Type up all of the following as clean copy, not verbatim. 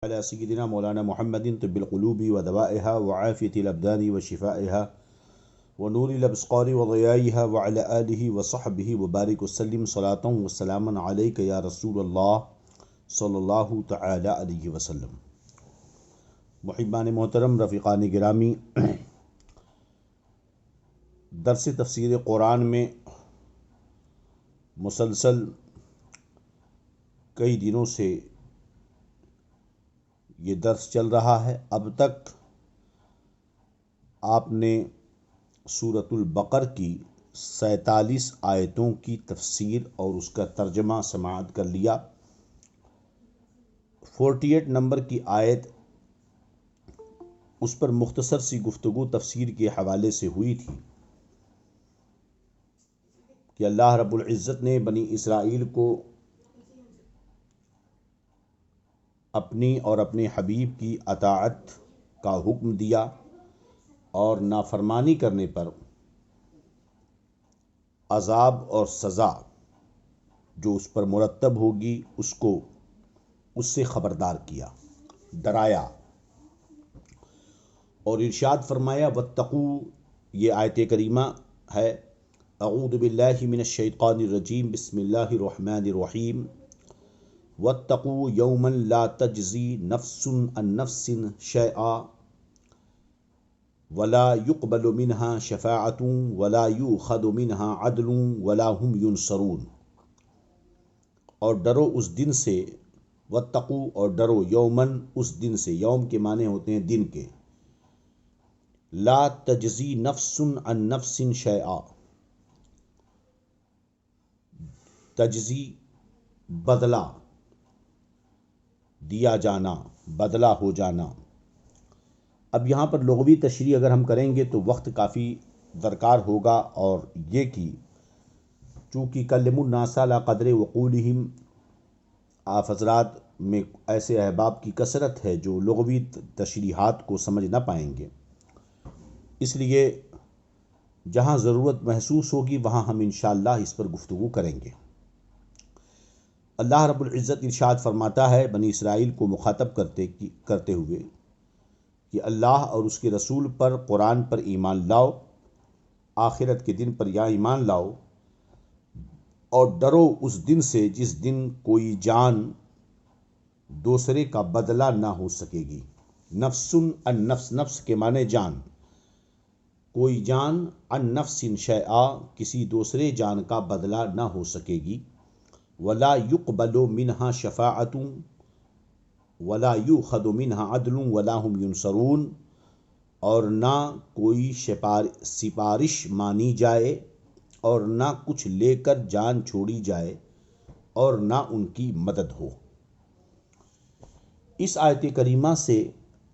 علی سیدنا مولانا محمد طب القلوب ودوائها وعافیة الابدان وشفائها ونور الابصار وضیائها وعلى آلہ وصحبہ وبارک وسلم صلاۃ وسلاما علیک یا رسول اللہ صلی اللہ تعالی علیہ وسلم۔ محبان محترم، رفیقان گرامی، درس تفسیر قرآن میں مسلسل کئی دنوں سے یہ درس چل رہا ہے۔ اب تک آپ نے سورۃ البقر کی 47 آیتوں کی تفسیر اور اس کا ترجمہ سماعت کر لیا۔ 48 نمبر کی آیت، اس پر مختصر سی گفتگو تفسیر کے حوالے سے ہوئی تھی کہ اللہ رب العزت نے بنی اسرائیل کو اپنی اور اپنے حبیب کی اطاعت کا حکم دیا اور نافرمانی کرنے پر عذاب اور سزا جو اس پر مرتب ہوگی اس سے خبردار کیا، ڈرایا، اور ارشاد فرمایا واتقوا، یہ آیت کریمہ ہے۔ اعوذ باللہ من الشیطان الرجیم، بسم اللہ الرحمن الرحیم۔ واتقوا یوما لا تجزی نفس عن نفس شیئا ولا يقبل منها شفاعة ولا يؤخذ منها عدل ولا هم ينصرون۔ اور ڈرو اس دن سے، واتقوا اور ڈرو یومن اس دن سے، یوم کے معنی ہوتے ہیں دن کے، لا تجزی نفس عن نفس شیئا، تجزی بدلہ دیا جانا، بدلہ ہو جانا۔ اب یہاں پر لغوی تشریح اگر ہم کریں گے تو وقت کافی درکار ہوگا، اور یہ کہ چونکہ کلموا الناس علی قدر عقولہم، آپ حضرات میں ایسے احباب کی کثرت ہے جو لغوی تشریحات کو سمجھ نہ پائیں گے، اس لیے جہاں ضرورت محسوس ہوگی وہاں ہم انشاءاللہ اس پر گفتگو کریں گے۔ اللہ رب العزت ارشاد فرماتا ہے بنی اسرائیل کو مخاطب کرتے ہوئے کہ اللہ اور اس کے رسول پر، قرآن پر ایمان لاؤ، آخرت کے دن پر یا ایمان لاؤ، اور ڈرو اس دن سے جس دن کوئی جان دوسرے کا بدلہ نہ ہو سکے گی۔ نفس عن نفس، نفس کے معنی جان، کوئی جان عن نفس شیئا، کسی دوسرے جان کا بدلہ نہ ہو سکے گی۔ ولا يقبل منها شفاعة ولا يؤخذ منها عدل ولا هم ينصرون، اور نہ کوئی سفارش مانی جائے اور نہ کچھ لے کر جان چھوڑی جائے اور نہ ان کی مدد ہو۔ اس آیت کریمہ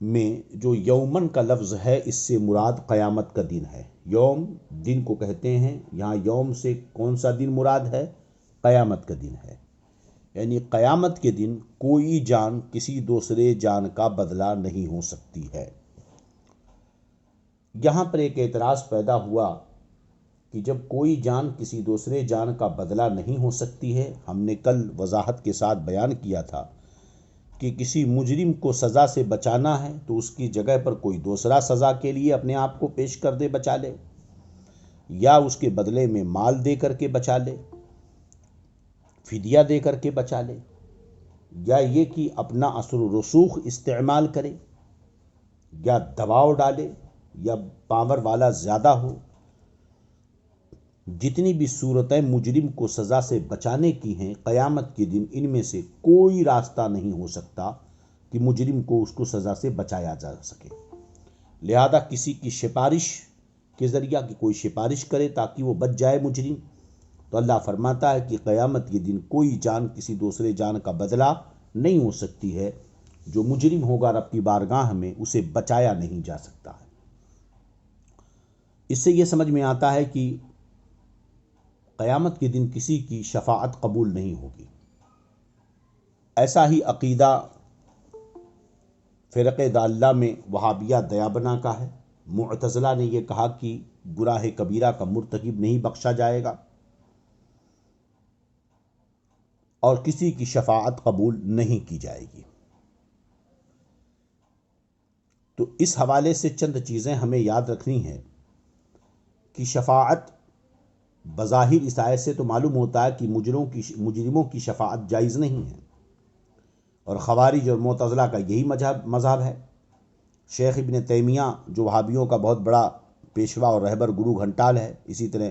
میں جو یومن کا لفظ ہے، اس سے مراد قیامت کا دن ہے۔ یوم دن کو کہتے ہیں، یہاں یوم سے کون سا دن مراد ہے؟ قیامت کا دن ہے، یعنی قیامت کے دن کوئی جان کسی دوسرے جان کا بدلہ نہیں ہو سکتی ہے۔ یہاں پر ایک اعتراض پیدا ہوا کہ جب کوئی جان کسی دوسرے جان کا بدلہ نہیں ہو سکتی ہے، ہم نے کل وضاحت کے ساتھ بیان کیا تھا کہ کسی مجرم کو سزا سے بچانا ہے تو اس کی جگہ پر کوئی دوسرا سزا کے لیے اپنے آپ کو پیش کر دے، بچا لے، یا اس کے بدلے میں مال دے کر کے بچا لے، فدیہ دے کر کے بچا لے، یا یہ کہ اپنا اثر و رسوخ استعمال کرے، یا دباؤ ڈالے، یا پاور والا زیادہ ہو۔ جتنی بھی صورتیں مجرم کو سزا سے بچانے کی ہیں، قیامت کے دن ان میں سے کوئی راستہ نہیں ہو سکتا کہ مجرم کو اس کو سزا سے بچایا جا سکے۔ لہذا کسی کی سفارش کے ذریعہ کہ کوئی سفارش کرے تاکہ وہ بچ جائے مجرم، تو اللہ فرماتا ہے کہ قیامت کے دن کوئی جان کسی دوسرے جان کا بدلہ نہیں ہو سکتی ہے۔ جو مجرم ہوگا رب کی بارگاہ میں، اسے بچایا نہیں جا سکتا ہے۔ اس سے یہ سمجھ میں آتا ہے کہ قیامت کے دن کسی کی شفاعت قبول نہیں ہوگی۔ ایسا ہی عقیدہ فرقہ ضالہ میں وہابیہ دیابنا کا ہے۔ معتزلہ نے یہ کہا کہ گناہ کبیرہ کا مرتکب نہیں بخشا جائے گا اور کسی کی شفاعت قبول نہیں کی جائے گی۔ تو اس حوالے سے چند چیزیں ہمیں یاد رکھنی ہیں کہ شفاعت بظاہر اس آیت سے تو معلوم ہوتا ہے کہ مجرموں کی شفاعت جائز نہیں ہے، اور خوارج اور معتزلہ کا یہی مذہب ہے۔ شیخ ابن تیمیہ جو وہابیوں کا بہت بڑا پیشوا اور رہبر گرو گھنٹال ہے، اسی طرح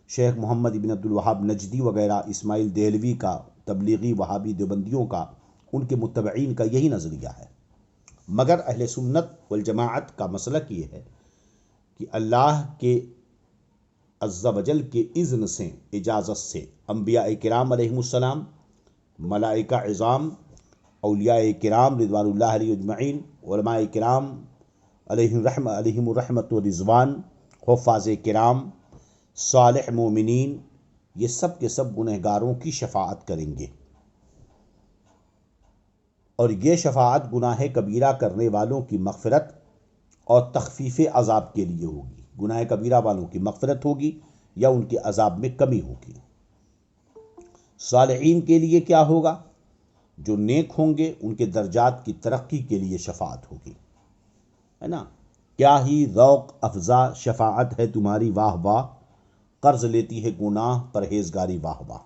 شیخ محمد ابن عبد الوہاب نجدی وغیرہ، اسماعیل دہلوی کا، تبلیغی وہابی دیوبندیوں کا، ان کے متبعین کا یہی نظریہ ہے۔ مگر اہل سنت والجماعت کا مسلک یہ ہے کہ اللہ کے عز و جل کے اذن سے، اجازت سے انبیاء کرام علیہم السلام، ملائکہ عظام، اولیاء کرام رضوان اللہ علیہ اجمعین، علماء کرام علیہم الرحمت و رضوان، حفاظ کرام، صالح مومنین، یہ سب کے سب گنہگاروں کی شفاعت کریں گے، اور یہ شفاعت گناہ کبیرہ کرنے والوں کی مغفرت اور تخفیف عذاب کے لیے ہوگی۔ گناہ کبیرہ والوں کی مغفرت ہوگی یا ان کے عذاب میں کمی ہوگی۔ صالحین کے لیے کیا ہوگا؟ جو نیک ہوں گے ان کے درجات کی ترقی کے لیے شفاعت ہوگی، ہے نا؟ کیا ہی ذوق افزا شفاعت ہے تمہاری واہ واہ، قرض لیتی ہے گناہ پرہیزگاری واہ واہ۔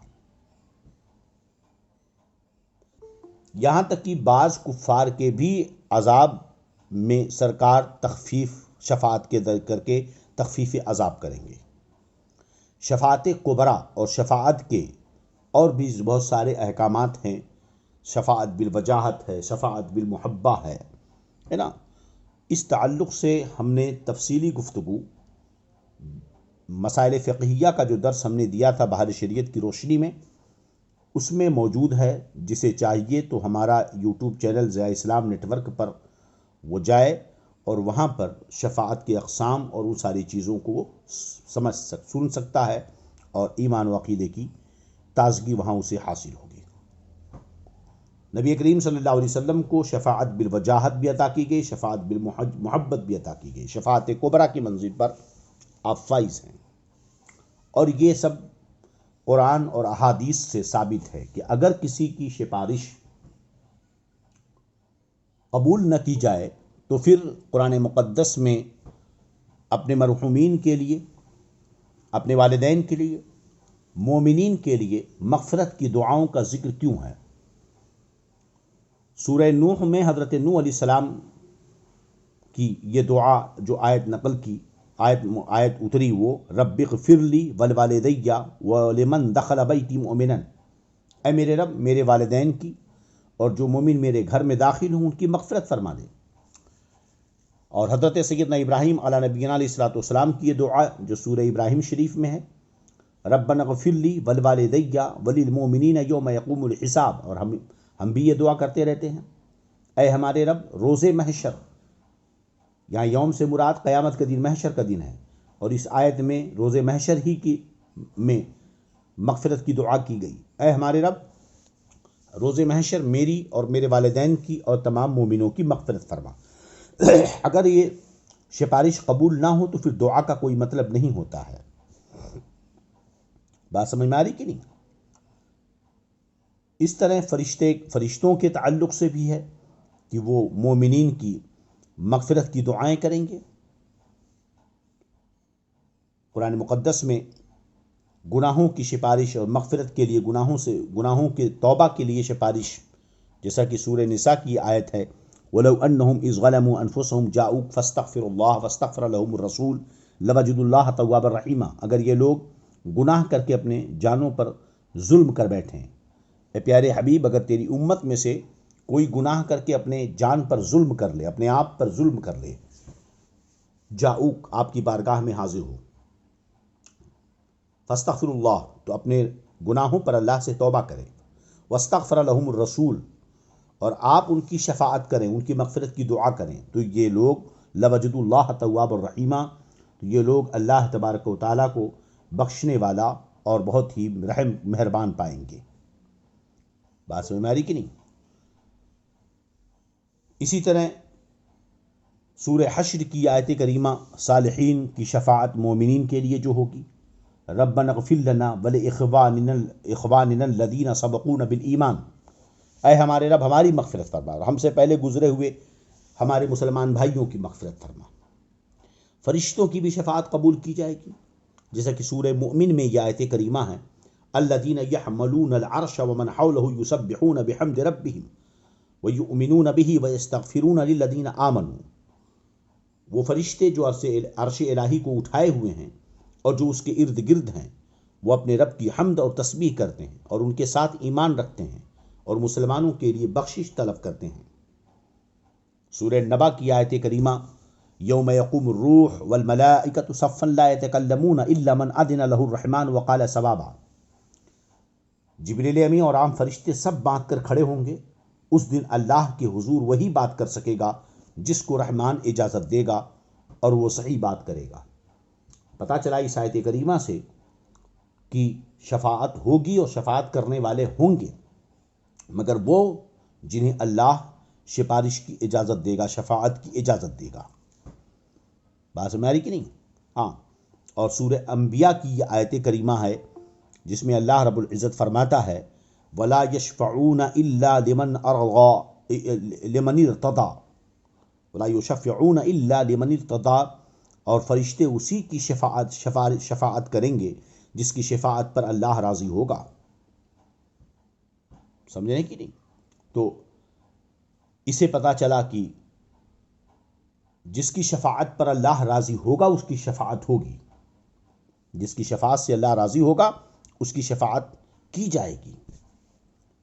یہاں تک کہ بعض کفار کے بھی عذاب میں سرکار تخفیف شفاعت کے در کر کے تخفیف عذاب کریں گے۔ شفاعت کبریٰ اور شفاعت کے اور بھی بہت سارے احکامات ہیں۔ شفاعت بالوجاہت ہے، شفاعت بالمحبہ ہے نا؟ اس تعلق سے ہم نے تفصیلی گفتگو مسائل فقہیہ کا جو درس ہم نے دیا تھا بحر شریعت کی روشنی میں، اس میں موجود ہے۔ جسے چاہیے تو ہمارا یوٹیوب چینل ضیاء اسلام نیٹ ورک پر وہ جائے اور وہاں پر شفاعت کے اقسام اور ان ساری چیزوں کو وہ سن سکتا ہے، اور ایمان و عقیدے کی تازگی وہاں اسے حاصل ہوگی۔ نبی کریم صلی اللہ علیہ وسلم کو شفاعت بالوجاہت بھی عطا کی گئی، شفاعت بالمحبت بھی عطا کی گئی۔ شفاعت کبریٰ کی منزل پر آپ فائز ہیں، اور یہ سب قرآن اور احادیث سے ثابت ہے کہ اگر کسی کی سفارش قبول نہ کی جائے تو پھر قرآن مقدس میں اپنے مرحومین کے لیے، اپنے والدین کے لیے، مومنین کے لیے مغفرت کی دعاؤں کا ذکر کیوں ہے؟ سورہ نوح میں حضرت نوح علیہ السلام کی یہ دعا جو آیت نقل کی، آیت اتری وہ رب اغفر لی ولوالدی ولمن دخل بیتی مؤمنا، اے میرے رب میرے والدین کی اور جو مومن میرے گھر میں داخل ہوں ان کی مغفرت فرما دے۔ اور حضرت سیدنا ابراہیم علیہ نبینا علیہ الصلوۃ والسلام کی یہ دعا جو سورہ ابراہیم شریف میں ہے، ربنا اغفر لی ولوالدی وللمؤمنین یوم یقوم الحساب، اور ہم بھی یہ دعا کرتے رہتے ہیں، اے ہمارے رب روز محشر، یہاں یوم سے مراد قیامت کا دن، محشر کا دن ہے، اور اس آیت میں روز محشر ہی کی میں مغفرت کی دعا کی گئی، اے ہمارے رب روز محشر میری اور میرے والدین کی اور تمام مومنوں کی مغفرت فرما۔ اگر یہ سفارش قبول نہ ہو تو پھر دعا کا کوئی مطلب نہیں ہوتا ہے۔ بات سمجھ میں آ رہی کہ نہیں؟ اس طرح فرشتوں کے تعلق سے بھی ہے کہ وہ مومنین کی مغفرت کی دعائیں کریں گے۔ قرآن مقدس میں گناہوں کی سفارش اور مغفرت کے لیے، گناہوں کے توبہ کے لیے سفارش، جیسا کہ سورہ نساء کی آیت ہے وَلَوْ أَنَّهُمْ إِذْ ظَلَمُوا أَنفُسَهُمْ جَاءُوكَ فَاسْتَغْفِرُوا اللَّهَ وَاسْتَغْفَرَ لَهُمُ الرَّسُولُ لَوَجَدُوا اللَّهَ تَوَّابًا رَحِيمًا۔ اگر یہ لوگ گناہ کر کے اپنے جانوں پر ظلم کر بیٹھیں، اے پیارے حبیب اگر تیری امت میں سے کوئی گناہ کر کے اپنے جان پر ظلم کر لے، اپنے آپ پر ظلم کر لے، جاؤک آپ کی بارگاہ میں حاضر ہو، فاستغفر اللہ تو اپنے گناہوں پر اللہ سے توبہ کریں، واستغفر لہم الرسول اور آپ ان کی شفاعت کریں، ان کی مغفرت کی دعا کریں، تو یہ لوگ لوجد اللہ تواب الرحیمہ، تو یہ لوگ اللہ تبارک و تعالیٰ کو بخشنے والا اور بہت ہی رحم مہربان پائیں گے۔ بات سمجھ میں آ رہی کہ نہیں؟ اسی طرح سورہ حشر کی آیت کریمہ صالحین کی شفاعت مومنین کے لیے جو ہوگی، ربنا اغفر لنا ولاخواننا الذین سبقونا بالایمان، اے ہمارے رب ہماری مغفرت فرما، اور ہم سے پہلے گزرے ہوئے ہمارے مسلمان بھائیوں کی مغفرت فرما. فرشتوں کی بھی شفاعت قبول کی جائے گی، جیسا کہ سورہ مؤمن میں یہ آیت کریمہ ہے، الذین یحملون العرش ومن حولہ یسبحون بحمد ربہم ویؤمنون بہ ویستغفرون للذین آمنوا. وہ فرشتے جو عرش الہی کو اٹھائے ہوئے ہیں اور جو اس کے ارد گرد ہیں، وہ اپنے رب کی حمد اور تسبیح کرتے ہیں اور ان کے ساتھ ایمان رکھتے ہیں اور مسلمانوں کے لیے بخشش طلب کرتے ہیں. سورہ نبا کی آیت کریمہ، یوم یقوم الروح والملائکۃ صفا لا یتکلمون الا من اذن له الرحمن وقال صوابا. جبریل امین اور عام فرشتے سب باندھ کر کھڑے ہوں گے. اس دن اللہ کے حضور وہی بات کر سکے گا جس کو رحمان اجازت دے گا اور وہ صحیح بات کرے گا. پتہ چلا اس آیت کریمہ سے کہ شفاعت ہوگی اور شفاعت کرنے والے ہوں گے، مگر وہ جنہیں اللہ سفارش کی اجازت دے گا، شفاعت کی اجازت دے گا. بات سمجھ آ رہی کہ نہیں؟ ہاں. اور سورہ انبیاء کی یہ آیت کریمہ ہے جس میں اللہ رب العزت فرماتا ہے وَلَا يَشْفَعُونَ إِلَّا لِمَنْ ارْتَضَىٰ وَلَا يُشَفِّعُونَ إِلَّا لِمَنِ ارْتَضَىٰ. اور فرشتے اسی کی شفاعت کریں گے جس کی شفاعت پر اللہ راضی ہوگا. سمجھیں کہ نہیں؟ تو اسے پتہ چلا کہ جس کی شفاعت پر اللہ راضی ہوگا اس کی شفاعت ہوگی، جس کی شفاعت سے اللہ راضی ہوگا اس کی شفاعت کی جائے گی.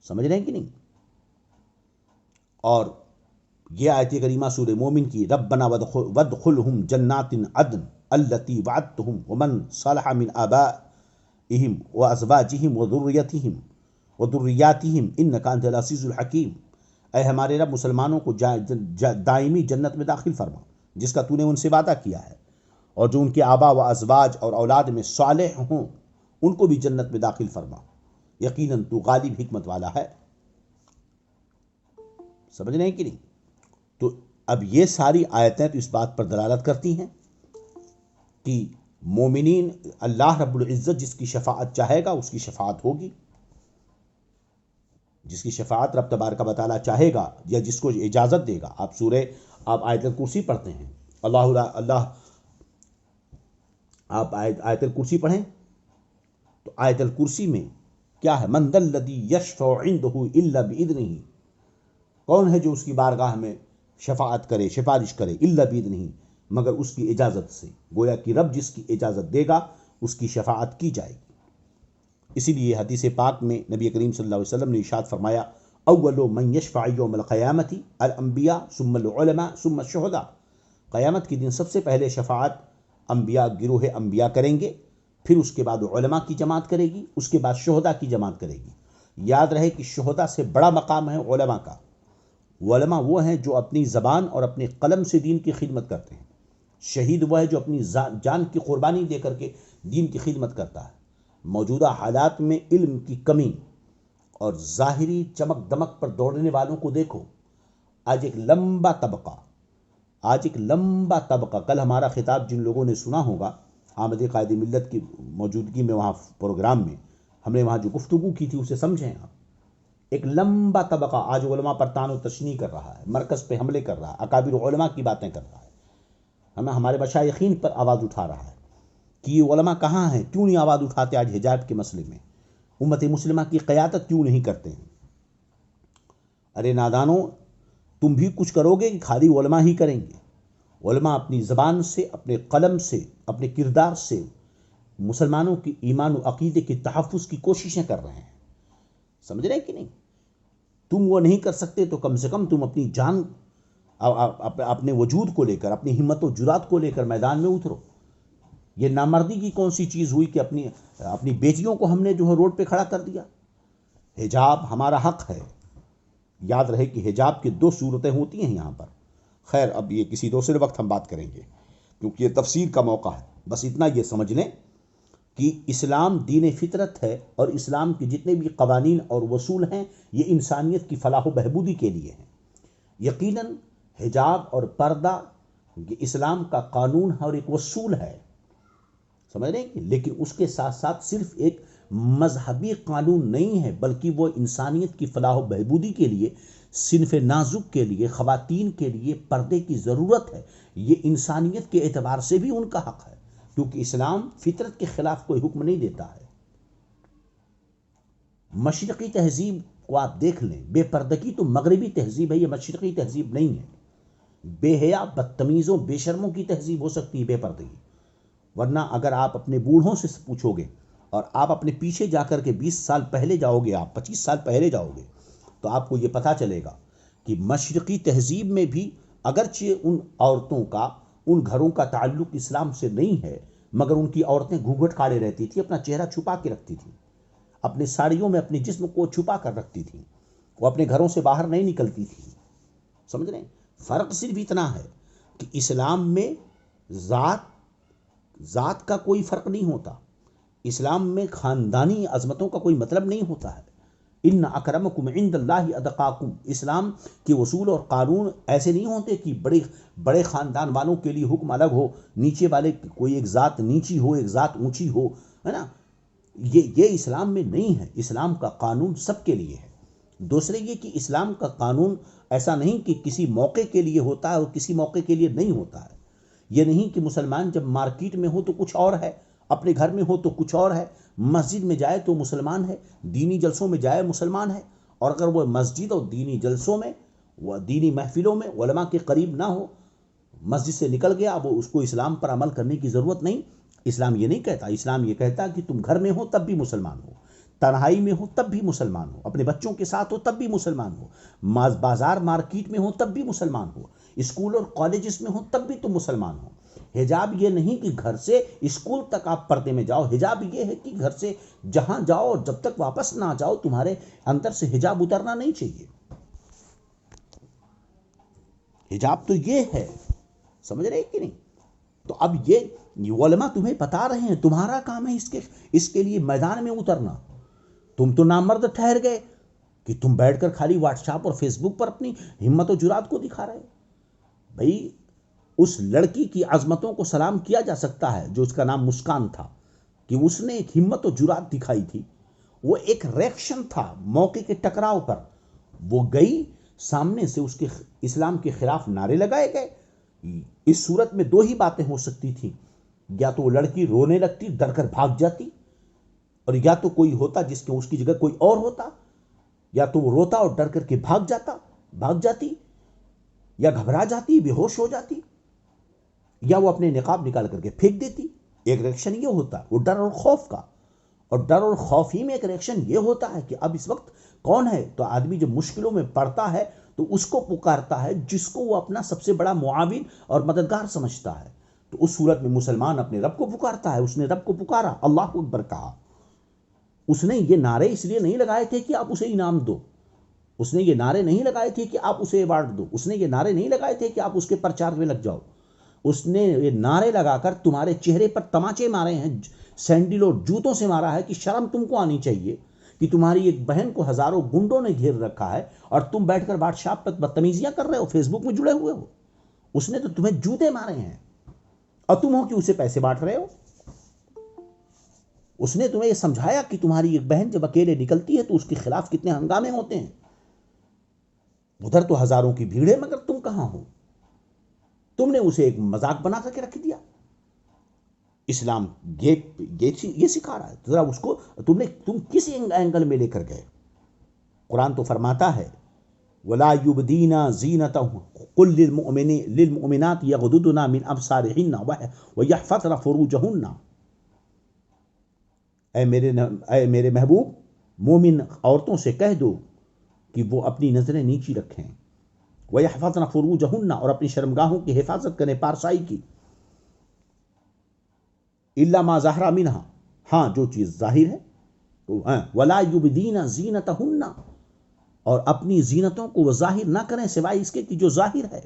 سمجھ رہے ہیں کہ نہیں؟ اور یہ آیت کریمہ سورہ مومن کی، ربنا وادخلہم جنات عدن التی وعدتہم ومن صلح من آبائہم وازواجہم وذریاتہم انک انت العزیز الحکیم. اے ہمارے رب، مسلمانوں کو دائمی جنت میں داخل فرما جس کا تو نے ان سے وعدہ کیا ہے، اور جو ان کے آبا و ازواج اور اولاد میں صالح ہوں ان کو بھی جنت میں داخل فرما، یقیناً تو غالب حکمت والا ہے. سمجھ رہے ہیں کہ نہیں؟ تو اب یہ ساری آیتیں تو اس بات پر دلالت کرتی ہیں کہ مومنین اللہ رب العزت جس کی شفاعت چاہے گا اس کی شفاعت ہوگی، جس کی شفاعت رب تبارک و تعالیٰ چاہے گا یا جس کو اجازت دے گا. آپ آیت الکرسی پڑھتے ہیں، آپ آیت الکرسی پڑھیں تو آیت الکرسی میں کیا ہے؟ من ذا الذی یشفع عندہ الا باذنہ. کون ہے جو اس کی بارگاہ میں شفاعت کرے، سفارش کرے، الا باذنہ، مگر اس کی اجازت سے. گویا کہ رب جس کی اجازت دے گا اس کی شفاعت کی جائے گی. اسی لیے حدیث پاک میں نبی کریم صلی اللہ علیہ وسلم نے ارشاد فرمایا اول من یشفع یوم القیامت الانبیاء ثم العلماء ثم الشہداء. قیامت کے دن سب سے پہلے شفاعت انبیاء، گروہ انبیاء کریں گے، پھر اس کے بعد علماء کی جماعت کرے گی، اس کے بعد شہداء کی جماعت کرے گی. یاد رہے کہ شہداء سے بڑا مقام ہے علماء کا. علماء وہ ہیں جو اپنی زبان اور اپنے قلم سے دین کی خدمت کرتے ہیں. شہید وہ ہے جو اپنی جان کی قربانی دے کر کے دین کی خدمت کرتا ہے. موجودہ حالات میں علم کی کمی اور ظاہری چمک دمک پر دوڑنے والوں کو دیکھو. آج ایک لمبا طبقہ، کل ہمارا خطاب جن لوگوں نے سنا ہوگا آمد قائد ملت کی موجودگی میں، وہاں پروگرام میں ہم نے وہاں جو گفتگو کی تھی اسے سمجھیں آپ. ایک لمبا طبقہ آج علماء پر طعن و تشنیع کر رہا ہے، مرکز پہ حملے کر رہا ہے، اکابر علماء کی باتیں کر رہا ہے، ہمارے مشائخین پر آواز اٹھا رہا ہے کہ یہ علماء کہاں ہیں، کیوں نہیں آواز اٹھاتے آج حجاب کے مسئلے میں، امت مسلمہ کی قیادت کیوں نہیں کرتے ہیں. ارے نادانو، تم بھی کچھ کرو گے کہ خالی علماء ہی کریں گے؟ علماء اپنی زبان سے، اپنے قلم سے، اپنے کردار سے مسلمانوں کی ایمان و عقیدے کے تحفظ کی کوششیں کر رہے ہیں. سمجھ رہے ہیں کہ نہیں؟ تم وہ نہیں کر سکتے تو کم سے کم تم اپنی جان، اپنے وجود کو لے کر، اپنی ہمت و جرات کو لے کر میدان میں اترو. یہ نامردی کی کون سی چیز ہوئی کہ اپنی بیٹیوں کو ہم نے جو ہے روڈ پہ کھڑا کر دیا؟ حجاب ہمارا حق ہے. یاد رہے کہ حجاب کی 2 صورتیں ہوتی ہیں یہاں پر. خیر، اب یہ کسی دوسرے وقت ہم بات کریں گے کیونکہ یہ تفسیر کا موقع ہے. بس اتنا یہ سمجھ لیں کہ اسلام دین فطرت ہے، اور اسلام کے جتنے بھی قوانین اور اصول ہیں یہ انسانیت کی فلاح و بہبودی کے لیے ہیں. یقیناً حجاب اور پردہ یہ اسلام کا قانون ہے اور ایک اصول ہے، سمجھ رہے ہیں کہ، لیکن اس کے ساتھ ساتھ صرف ایک مذہبی قانون نہیں ہے، بلکہ وہ انسانیت کی فلاح و بہبودی کے لیے، صنف نازک کے لیے، خواتین کے لیے پردے کی ضرورت ہے۔ یہ انسانیت کے اعتبار سے بھی ان کا حق ہے، کیونکہ اسلام فطرت کے خلاف کوئی حکم نہیں دیتا ہے۔ مشرقی تہذیب کو آپ دیکھ لیں، بے پردگی تو مغربی تہذیب ہے، یہ مشرقی تہذیب نہیں ہے۔ بے حیا، بدتمیزوں، بے شرموں کی تہذیب ہو سکتی ہے بے پردگی، ورنہ اگر آپ اپنے بوڑھوں سے پوچھو گے اور آپ اپنے پیچھے جا کر کے 20 سال پہلے جاؤ گے، آپ 25 سال پہلے جاؤ گے، تو آپ کو یہ پتہ چلے گا کہ مشرقی تہذیب میں بھی اگرچہ ان عورتوں کا، ان گھروں کا تعلق اسلام سے نہیں ہے، مگر ان کی عورتیں گھونگھٹ کاڑے رہتی تھیں، اپنا چہرہ چھپا کے رکھتی تھیں، اپنے ساڑیوں میں اپنے جسم کو چھپا کر رکھتی تھیں، وہ اپنے گھروں سے باہر نہیں نکلتی تھیں۔ سمجھ رہے ہیں؟ فرق صرف اتنا ہے کہ اسلام میں ذات کا کوئی فرق نہیں ہوتا، اسلام میں خاندانی عظمتوں کا کوئی مطلب نہیں ہوتا ہے۔ ان اکرمکم عند اللہ اتقاکم، اسلام کے اصول اور قانون ایسے نہیں ہوتے کہ بڑے خاندان والوں کے لیے حکم الگ ہو، نیچے والے کوئی ایک ذات نیچی ہو، ایک ذات اونچی ہو، ہے نا؟ یہ اسلام میں نہیں ہے۔ اسلام کا قانون سب کے لیے ہے۔ دوسرے یہ کہ اسلام کا قانون ایسا نہیں کہ کسی موقع کے لیے ہوتا ہے اور کسی موقع کے لیے نہیں ہوتا ہے۔ یہ نہیں کہ مسلمان جب مارکیٹ میں ہو تو کچھ اور ہے، اپنے گھر میں ہو تو کچھ اور ہے، مسجد میں جائے تو مسلمان ہے، دینی جلسوں میں جائے مسلمان ہے، اور اگر وہ مسجد اور دینی جلسوں میں، وہ دینی محفلوں میں علماء کے قریب نہ ہو، مسجد سے نکل گیا، وہ اس کو اسلام پر عمل کرنے کی ضرورت نہیں۔ اسلام یہ نہیں کہتا، اسلام یہ کہتا کہ تم گھر میں ہو تب بھی مسلمان ہو، تنہائی میں ہو تب بھی مسلمان ہو، اپنے بچوں کے ساتھ ہو تب بھی مسلمان ہو، بازار مارکیٹ میں ہو تب بھی مسلمان ہو، اسکول اور کالجز میں ہو تب بھی تم مسلمان ہو۔ حجاب یہ نہیں کہ گھر سے اسکول تک آپ پردے میں جاؤ، حجاب یہ ہے کہ گھر سے جہاں جاؤ اور جب تک واپس نہ جاؤ تمہارے اندر سے حجاب اترنا نہیں چاہیے۔ حجاب تو یہ ہے، سمجھ رہے کہ نہیں؟ تو اب یہ علماء تمہیں بتا رہے ہیں، تمہارا کام ہے اس کے لیے میدان میں اترنا۔ تم تو نامرد ٹھہر گئے کہ تم بیٹھ کر خالی واٹس ایپ اور فیس بک پر اپنی ہمت و جرات کو دکھا رہے۔ بھائی اس لڑکی کی عظمتوں کو سلام کیا جا سکتا ہے جو اس کا نام مسکان تھا، کہ اس نے ایک ہمت و جرات دکھائی تھی، وہ ایک ریئیکشن تھا موقع کے ٹکراؤ پر، وہ گئی سامنے سے، اس کے اسلام کے خلاف نعرے لگائے گئے۔ اس صورت میں دو ہی باتیں ہو سکتی تھیں، یا تو وہ لڑکی رونے لگتی، ڈر کر بھاگ جاتی، اور یا تو کوئی ہوتا جس کے اس کی جگہ کوئی اور ہوتا، یا تو وہ روتا اور ڈر کر کے بھاگ جاتی، یا گھبرا جاتی، بے ہوش ہو جاتی، یا وہ اپنے نقاب نکال کر کے پھینک دیتی۔ ایک ریئیکشن یہ ہوتا ہے، وہ ڈر اور خوف کا، اور ڈر اور خوف ہی میں ایک ریئیکشن یہ ہوتا ہے کہ اب اس وقت کون ہے؟ تو آدمی جب مشکلوں میں پڑتا ہے تو اس کو پکارتا ہے جس کو وہ اپنا سب سے بڑا معاون اور مددگار سمجھتا ہے۔ تو اس صورت میں مسلمان اپنے رب کو پکارتا ہے، اس نے رب کو پکارا، اللہ اکبر کہا۔ اس نے یہ نعرے اس لیے نہیں لگائے تھے کہ آپ اسے انعام دو، اس نے یہ نعرے نہیں لگائے تھے کہ آپ اسے ایوارڈ دو، اس نے یہ نعرے نہیں لگائے تھے کہ آپ اس کے پرچار میں لگ جاؤ۔ اس نے یہ نعرے لگا کر تمہارے چہرے پر تماچے مارے ہیں، سینڈل اور جوتوں سے مارا ہے کہ شرم تم کو آنی چاہیے کہ تمہاری ایک بہن کو ہزاروں گنڈوں نے گھیر رکھا ہے اور تم بیٹھ کر واٹس ایپ پر بدتمیزیاں کر رہے ہو، فیس بک میں جڑے ہوئے ہو۔ اس نے تو تمہیں جوتے مارے ہیں اور تم ہو کہ اسے پیسے بانٹ رہے ہو۔ اس نے تمہیں یہ سمجھایا کہ تمہاری ایک بہن جب اکیلے نکلتی ہے تو اس کے خلاف کتنے ہنگامے ہوتے ہیں، ادھر تو ہزاروں کی بھیڑ ہے مگر تم کہاں ہو۔ تم نے اسے ایک مذاق بنا کر کے رکھ دیا۔ اسلام یہ سکھا رہا ہے، ذرا اس کو تم کس اینگل میں لے کر گئے؟ قرآن تو فرماتا ہے وَلَا يُبْدِينَ زِينَتَهُنَّ قُل لِّلْمُؤْمِنَاتِ يَغْضُضْنَ مِنْ أَبْصَارِهِنَّ وَيَحْفَظْنَ فُرُوجَهُنَّ۔ اے میرے محبوب، مومن عورتوں سے کہہ دو کہ وہ اپنی نظریں نیچی رکھیں، وَيَحْفَظْنَ فُرُوجَهُنَّ، اور اپنی شرمگاہوں کی حفاظت کریں، پارسائی کی، إِلَّا مَا ظَهَرَ مِنْهَا، ہاں جو چیز ظاہر ہے، وَلَا يُبْدِينَ زِينَتَهُنَّ، اور اپنی زینتوں کو وہ ظاہر نہ کریں سوائے اس کے کہ جو ظاہر ہے۔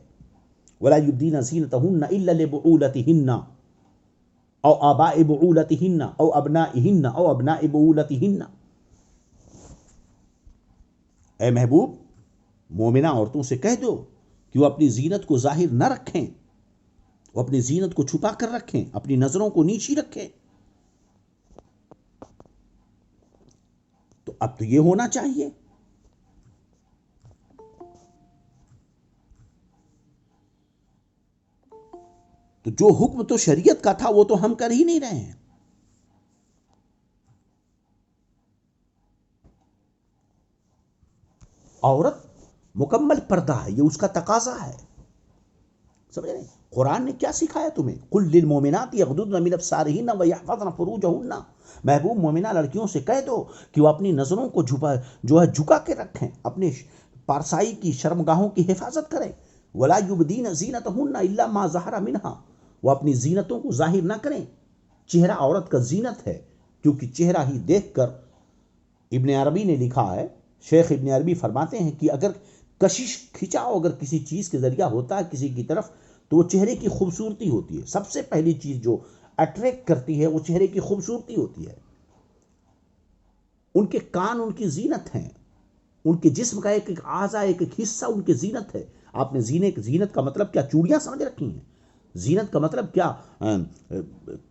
وَلَا يُبْدِينَ زِينَتَهُنَّ إِلَّا لِبُعُولَتِهِنَّ او آباء بعولتهن او ابنائهن او ابناء بعولتهن۔ اے محبوب، مومنہ عورتوں سے کہہ دو کہ وہ اپنی زینت کو ظاہر نہ رکھیں، وہ اپنی زینت کو چھپا کر رکھیں، اپنی نظروں کو نیچی رکھیں۔ اب تو یہ ہونا چاہیے. تو جو حکم تو شریعت کا تھا وہ تو ہم کر ہی نہیں رہے ہیں. عورت مکمل پردہ ہے، یہ اس کا تقاضا ہے. سمجھ رہے؟ قرآن نے کیا سکھایا تمہیں؟ قل للمؤمنات یغضضن من ابصارهن ویحفظن فروجهن. محبوب مومنہ لڑکیوں سے کہہ دو کہ وہ اپنی نظروں کو جھکا کے رکھیں، اپنے پارسائی کی شرمگاہوں کی حفاظت کریں. ولا یبدین زینتهن الا ما ظہر منها. وہ اپنی زینتوں کو ظاہر نہ کریں. چہرہ عورت کا زینت ہے، کیونکہ چہرہ ہی دیکھ کر، ابن عربی نے لکھا ہے، شیخ ابن عربی فرماتے ہیں کہ اگر کشش کھچاؤ اگر کسی چیز کے ذریعہ ہوتا ہے کسی کی طرف، تو وہ چہرے کی خوبصورتی ہوتی ہے. سب سے پہلی چیز جو اٹریکٹ کرتی ہے وہ چہرے کی خوبصورتی ہوتی ہے. ان کے کان ان کی زینت ہیں، ان کے جسم کا ایک ایک اعضا، ایک ایک حصہ ان کی زینت ہے. آپ نے زینت کا مطلب کیا چوڑیاں سمجھ رکھی ہیں؟ زینت کا مطلب کیا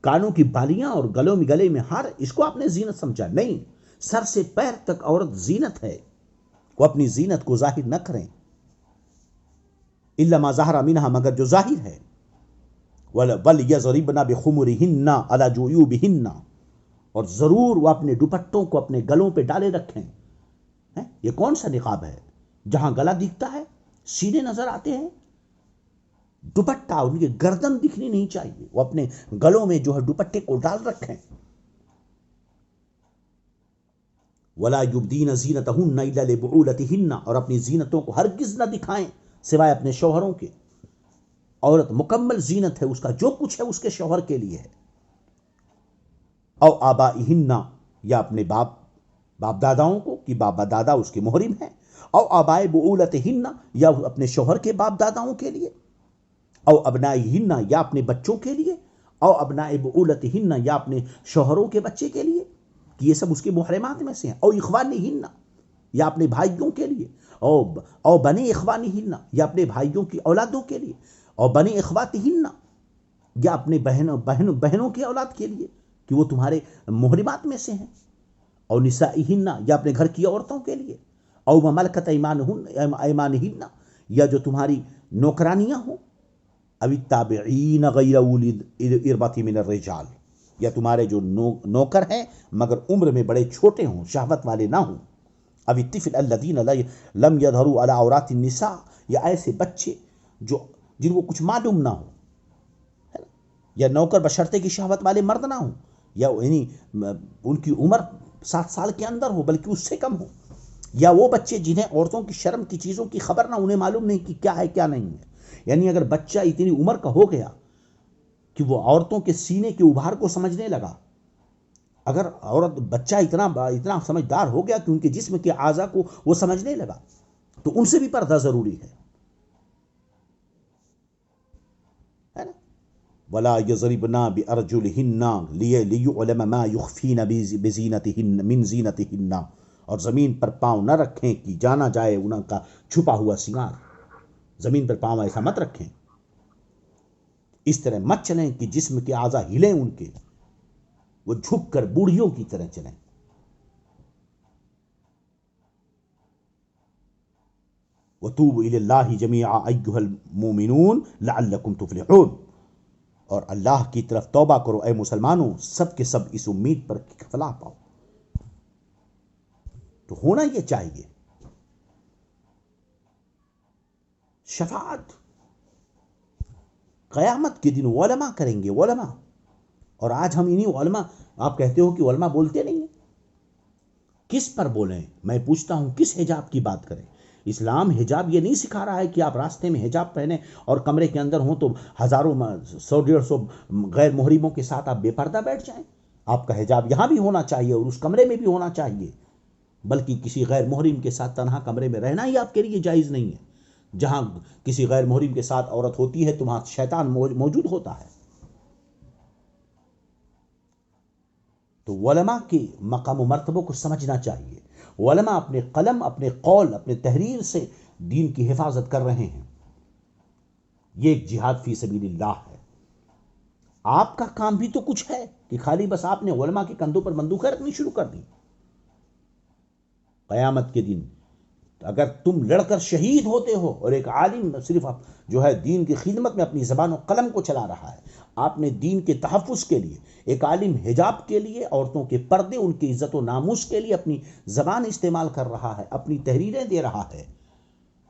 کانوں کی بالیاں اور گلے میں ہار، اس کو آپ نے زینت سمجھا؟ نہیں. سر سے پیر تک عورت زینت ہے، وہ اپنی زینت کو ظاہر نہ کریں. الا ما ظہر منها، مگر جو ظاہر ہے. وَلْيَضْرِبْنَ بِخُمُرِهِنَّ عَلَى جُيُوبِهِنَّ، اور ضرور وہ اپنے دوپٹوں کو اپنے گلوں پہ ڈالے رکھیں. یہ کون سا نقاب ہے جہاں گلا دکھتا ہے، سینے نظر آتے ہیں؟ دوپٹہ، ان کی گردن دکھنی نہیں چاہیے. وہ اپنے گلوں میں جو ہے دوپٹے کو ڈال رکھیں. وَلَا يُبْدِينَ زِينَتَهُنَّ إِلَّا لِبُعُولَتِهِنَّ، اور اپنی زینتوں کو ہرگز نہ دکھائیں سوائے اپنے شوہروں کے. عورت مکمل زینت ہے، اس کا جو کچھ ہے اس کے شوہر کے لیے ہے. او آبائہن، یا اپنے باپ داداؤں کو، کہ باپ دادا اس کے محرم ہیں. او آبائے بعولتہن، یا اپنے شوہر کے باپ داداؤں کے لیے. او ابنائہن، یا اپنے بچوں کے لیے. او ابناء بعولتہن، یا اپنے شوہروں کے بچے کے لیے، کہ یہ سب اس کے محرمات میں سے ہیں. او اخوانہن، یا اپنے بھائیوں کے لیے. او بنی اخوانہن، یا اپنے بھائیوں کی اولادوں کے لیے. او بنی اخواتہن، یا اپنے بہنوں کی اولاد کے لیے، کہ وہ تمہارے محرمات میں سے ہیں. او نسائہن، یا اپنے گھر کی عورتوں کے لیے. او ما ملکت ایمانہن، یا جو تمہاری نوکرانیاں ہوں. او التابعین غیر اولی الاربۃ من الرجال، یا تمہارے جو نوکر ہیں مگر عمر میں بڑے چھوٹے ہوں، شہوت والے نہ ہوں. اب الطفل الذین لم یظہروا علی عورات النساء، یا ایسے بچے جن کو کچھ معلوم نہ ہو. یا نوکر بشرطے کی شہوت والے مرد نہ ہوں، یا یعنی ان کی عمر 7 سال کے اندر ہو بلکہ اس سے کم ہو. یا وہ بچے جنہیں عورتوں کی شرم کی چیزوں کی خبر نہ، انہیں معلوم نہیں کہ کیا ہے کیا نہیں ہے. یعنی اگر بچہ اتنی عمر کا ہو گیا کہ وہ عورتوں کے سینے کے ابھار کو سمجھنے لگا، اگر بچہ اتنا سمجھدار ہو گیا کہ ان کے جسم کے اعضاء کو وہ سمجھنے لگا، تو ان سے بھی پردہ ضروری ہے. وَلَا يَضْرِبْنَ بِأَرْجُلِهِنَّ لِيُعْلَمَ مَا يُخْفِينَ مِنْ زِينَتِهِنَّ، اور زمین پر پاؤں نہ رکھیں کہ جانا جائے ان کا چھپا ہوا سنگار. زمین پر پاؤں ایسا مت رکھیں، اس طرح مت چلیں کہ جسم کے اعضاء ہلیں ان کے، وہ جھک کر بوڑھیوں کی طرح چلیں. وَتُوبُوا إِلَى اللَّهِ جَمِيعًا أَيُّهَا الْمُؤْمِنُونَ لَعَلَّكُمْ تُفْلِحُونَ، اور اللہ کی طرف توبہ کرو اے مسلمانوں، سب کے سب اس امید پر فلاح پاؤ. تو ہونا یہ چاہیے. شفاعت قیامت کے دن علماء کریں گے، علماء. اور آج ہم انہی علماء، آپ کہتے ہو کہ علماء بولتے نہیں ہیں. کس پر بولیں؟ میں پوچھتا ہوں کس حجاب کی بات کریں؟ اسلام حجاب یہ نہیں سکھا رہا ہے کہ آپ راستے میں حجاب پہنیں اور کمرے کے اندر ہوں تو ہزاروں 100-150 غیر محرموں کے ساتھ آپ بے پردہ بیٹھ جائیں. آپ کا حجاب یہاں بھی ہونا چاہیے اور اس کمرے میں بھی ہونا چاہیے، بلکہ کسی غیر محرم کے ساتھ تنہا کمرے میں رہنا ہی آپ کے لیے جائز نہیں ہے. جہاں کسی غیر محرم کے ساتھ عورت ہوتی ہے تو وہاں شیطان موجود ہوتا ہے. تو علماء کے مقام و مرتبوں کو سمجھنا چاہیے. علماء اپنے قلم، اپنے قول، اپنے تحریر سے دین کی حفاظت کر رہے ہیں. یہ ایک جہاد فی سبیل اللہ ہے. آپ کا کام بھی تو کچھ ہے کہ خالی بس آپ نے علماء کے کندھوں پر بندوقیں رکھنی شروع کر دی. قیامت کے دن اگر تم لڑ کر شہید ہوتے ہو اور ایک عالم صرف جو ہے دین کی خدمت میں اپنی زبان و قلم کو چلا رہا ہے، آپ نے دین کے تحفظ کے لیے، ایک عالم حجاب کے لیے، عورتوں کے پردے، ان کی عزت و ناموس کے لیے اپنی زبان استعمال کر رہا ہے، اپنی تحریریں دے رہا ہے،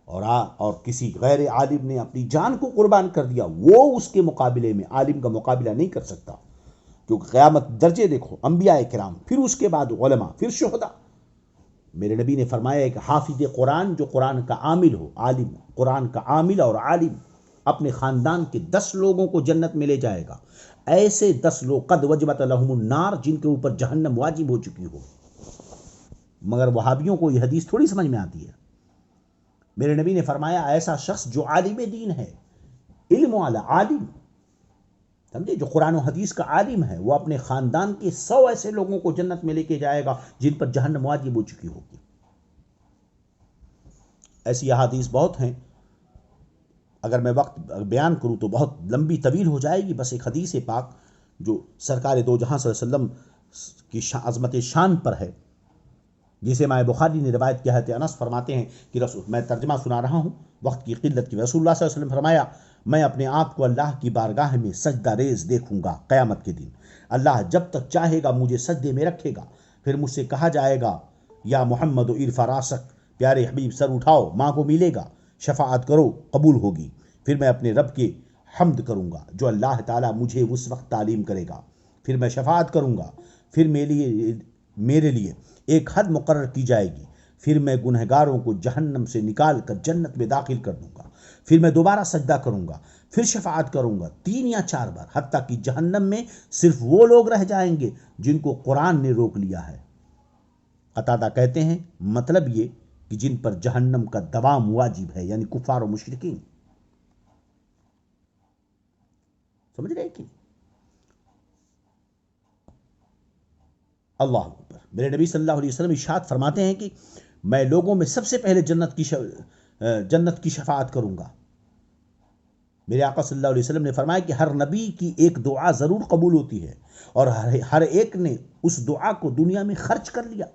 اور کسی غیر عالم نے اپنی جان کو قربان کر دیا، وہ اس کے مقابلے میں عالم کا مقابلہ نہیں کر سکتا. کیونکہ قیامت درجے دیکھو، انبیاء کرام، پھر اس کے بعد علماء، پھر شہداء. میرے نبی نے فرمایا کہ حافظ قرآن جو قرآن کا عامل ہو، عالم، قرآن کا عامل اور عالم، اپنے خاندان کے 10 لوگوں کو جنت میں لے جائے گا. ایسے 10 لوگ قد وجبت لہم النار، جن کے اوپر جہنم واجب ہو چکی ہو. مگر وہابیوں کو یہ حدیث تھوڑی سمجھ میں آتی ہے. میرے نبی نے فرمایا ایسا شخص جو عالم دین ہے، علم والا عالم، سمجھے، جو قرآن و حدیث کا عالم ہے، وہ اپنے خاندان کے 100 ایسے لوگوں کو جنت میں لے کے جائے گا جن پر جہنم واجب ہو چکی ہوگی. ایسی احادیث بہت ہیں، اگر میں وقت بیان کروں تو بہت لمبی طویل ہو جائے گی. بس ایک حدیث پاک جو سرکار دو جہاں صلی اللہ علیہ وسلم کی عظمت شان پر ہے، جسے امام بخاری نے روایت کیا ہے. انس فرماتے ہیں کہ میں ترجمہ سنا رہا ہوں وقت کی قلت کی. رسول اللہ صلی اللہ علیہ وسلم فرمایا، میں اپنے آپ کو اللہ کی بارگاہ میں سجدہ ریز دیکھوں گا قیامت کے دن. اللہ جب تک چاہے گا مجھے سجدے میں رکھے گا. پھر مجھ سے کہا جائے گا، یا محمد ارفع راسک، پیارے حبیب سر اٹھاؤ، ماں کو ملے گا، شفاعت کرو، قبول ہوگی. پھر میں اپنے رب کے حمد کروں گا جو اللہ تعالیٰ مجھے اس وقت تعلیم کرے گا. پھر میں شفاعت کروں گا. پھر میرے لیے ایک حد مقرر کی جائے گی. پھر میں گنہگاروں کو جہنم سے نکال کر جنت میں داخل کر دوں گا. پھر میں دوبارہ سجدہ کروں گا. پھر شفاعت کروں گا 3 یا 4 بار، حتیٰ کہ جہنم میں صرف وہ لوگ رہ جائیں گے جن کو قرآن نے روک لیا ہے. قتادہ کہتے ہیں مطلب یہ کہ جن پر جہنم کا دوام واجب ہے، یعنی کفار و مشرکین. سمجھ رہے کہ اللہ اکبر. میرے نبی صلی اللہ علیہ وسلم ارشاد فرماتے ہیں کہ میں لوگوں میں سب سے پہلے جنت کی شفاعت کروں گا. میرے آقا صلی اللہ علیہ وسلم نے فرمایا کہ ہر نبی کی ایک دعا ضرور قبول ہوتی ہے، اور ہر ایک نے اس دعا کو دنیا میں خرچ کر لیا،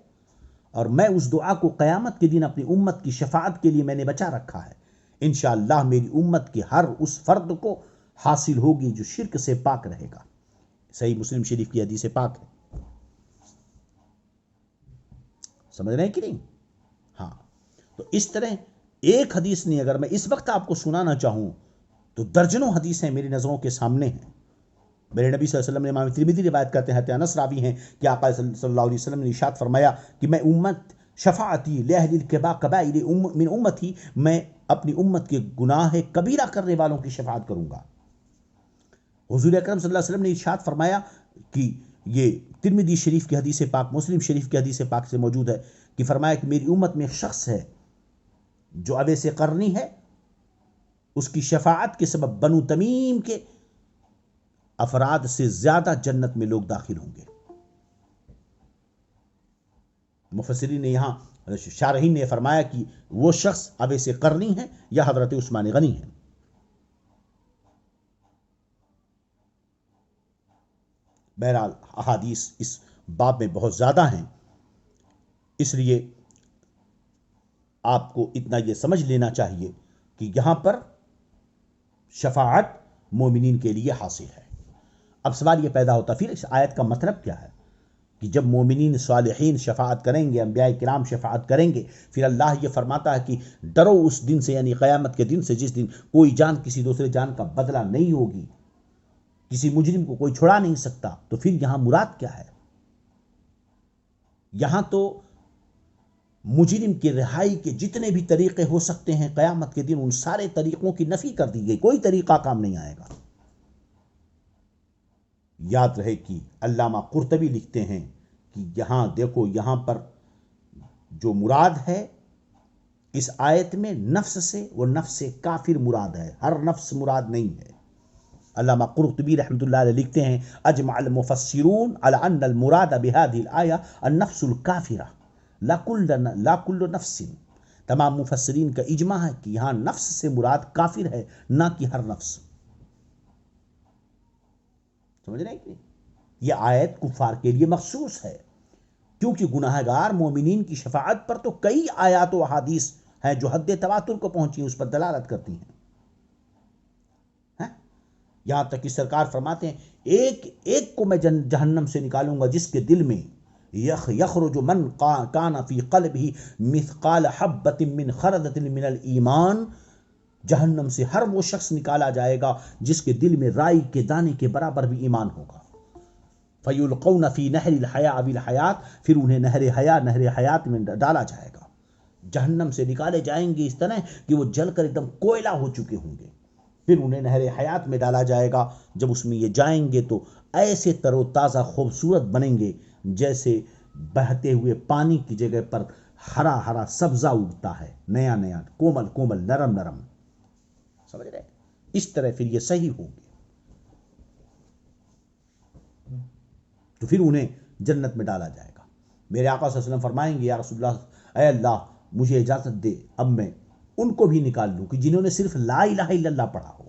اور میں اس دعا کو قیامت کے دن اپنی امت کی شفاعت کے لیے میں نے بچا رکھا ہے. انشاءاللہ میری امت کے ہر اس فرد کو حاصل ہوگی جو شرک سے پاک رہے گا. صحیح مسلم شریف کی حدیث پاک ہے. سمجھ رہے ہیں کہ نہیں؟ ہاں. تو اس طرح ایک حدیث نہیں، اگر میں اس وقت آپ کو سنانا چاہوں تو درجنوں حدیثیں میری نظروں کے سامنے ہیں. میرے نبی صلی اللہ علیہ وسلم نے، امام ترمذی روایت کرتے ہیں، انس راوی ہیں کہ آقا صلی اللہ علیہ وسلم نے ارشاد فرمایا کہ میں امت شفاعتی لأہل الکبائر من امتی، میں اپنی امت کے گناہ کبیرہ کرنے والوں کی شفاعت کروں گا. حضور اکرم صلی اللہ علیہ وسلم نے ارشاد فرمایا کہ یہ ترمذی شریف کی حدیث پاک، مسلم شریف کی حدیث پاک سے موجود ہے کہ فرمایا کہ میری امت میں ایک شخص ہے جو اویس قرنی ہے، اس کی شفاعت کے سبب بنو تمیم کے افراد سے زیادہ جنت میں لوگ داخل ہوں گے. مفسرین نے یہاں شارحین نے فرمایا کہ وہ شخص اویس قرنی ہے یا حضرت عثمان غنی ہے. بہرحال احادیث اس باب میں بہت زیادہ ہیں، اس لیے آپ کو اتنا یہ سمجھ لینا چاہیے کہ یہاں پر شفاعت مومنین کے لیے حاصل ہے. اب سوال یہ پیدا ہوتا پھر اس آیت کا مطلب کیا ہے کہ جب مومنین صالحین شفاعت کریں گے، انبیاء کرام شفاعت کریں گے، پھر اللہ یہ فرماتا ہے کہ ڈرو اس دن سے، یعنی قیامت کے دن سے جس دن کوئی جان کسی دوسرے جان کا بدلہ نہیں ہوگی، کسی مجرم کو کوئی چھڑا نہیں سکتا. تو پھر یہاں مراد کیا ہے؟ یہاں تو مجرم کی رہائی کے جتنے بھی طریقے ہو سکتے ہیں قیامت کے دن ان سارے طریقوں کی نفی کر دی گئی، کوئی طریقہ کام نہیں آئے گا. یاد رہے کہ علامہ قرطبی لکھتے ہیں کہ یہاں دیکھو، یہاں پر جو مراد ہے اس آیت میں نفس سے، وہ نفس کافر مراد ہے، ہر نفس مراد نہیں ہے. علامہ قرطبی رحمۃ اللہ علیہ لکھتے ہیں اجمع المفسرون علی ان المراد بهذه الآیہ النفس الکافرہ لا کل نفس. تمام مفسرین کا اجماع ہے کہ یہاں نفس سے مراد کافر ہے، نہ کہ ہر نفس. سمجھ رہے ہیں کہ یہ آیت کفار کے لیے مخصوص ہے. کیونکہ گناہ گار مومنین کی شفاعت پر تو کئی آیات و احادیث ہیں جو حد تواتر کو پہنچی ہیں، اس پر دلالت کرتی ہیں۔ یہاں تک کہ سرکار فرماتے ہیں ایک ایک کو میں جہنم سے نکالوں گا جس کے دل میں یخرج من کان فی قلبہ مثقال حبۃ من خردۃ من الایمان، جہنم سے ہر وہ شخص نکالا جائے گا جس کے دل میں رائی کے دانے کے برابر بھی ایمان ہوگا۔ فیلقون فی نہر الحیاء بالحیات، پھر انہیں نہر حیات میں ڈالا جائے گا۔ جہنم سے نکالے جائیں گے اس طرح کہ وہ جل کر ایک دم کوئلہ ہو چکے ہوں گے، پھر انہیں نہر حیات میں ڈالا جائے گا۔ جب اس میں یہ جائیں گے تو ایسے تر و تازہ خوبصورت بنیں گے جیسے بہتے ہوئے پانی کی جگہ پر ہرا ہرا سبزہ اگتا ہے، نیا نیا، کومل کومل، نرم نرم، سمجھ رہے؟ اس طرح پھر یہ صحیح ہوگی، تو پھر انہیں جنت میں ڈالا جائے گا۔ میرے آقا صلی اللہ علیہ وسلم فرمائیں گے یا رسول اللہ، اے اللہ مجھے اجازت دے اب میں ان کو بھی نکال لوں کہ جنہوں نے صرف لا الہ الا اللہ پڑھا ہو۔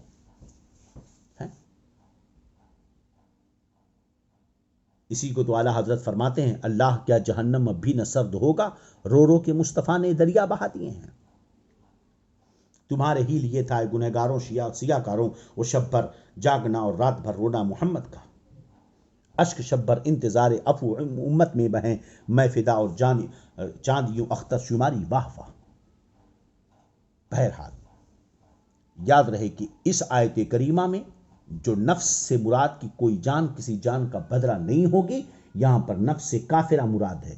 اسی کو تو اعلیٰ حضرت فرماتے ہیں اللہ کیا جہنم اب بھی نہ سرد ہوگا، رو رو کے مصطفیٰ نے دریا بہا دیے ہیں۔ تمہارے ہی لیے تھا گنہگاروں سیاہ کاروں وہ شب بھر جاگنا اور رات بھر رونا محمد کا، اشک شب بھر انتظار عفو امت میں بہیں، میں فدا اور چاندیوں اختر شماری واہ واہ۔ بہرحال یاد رہے کہ اس آیت کریمہ میں جو نفس سے مراد کی کوئی جان کسی جان کا بدلہ نہیں ہوگی، یہاں پر نفس سے کافرہ مراد ہے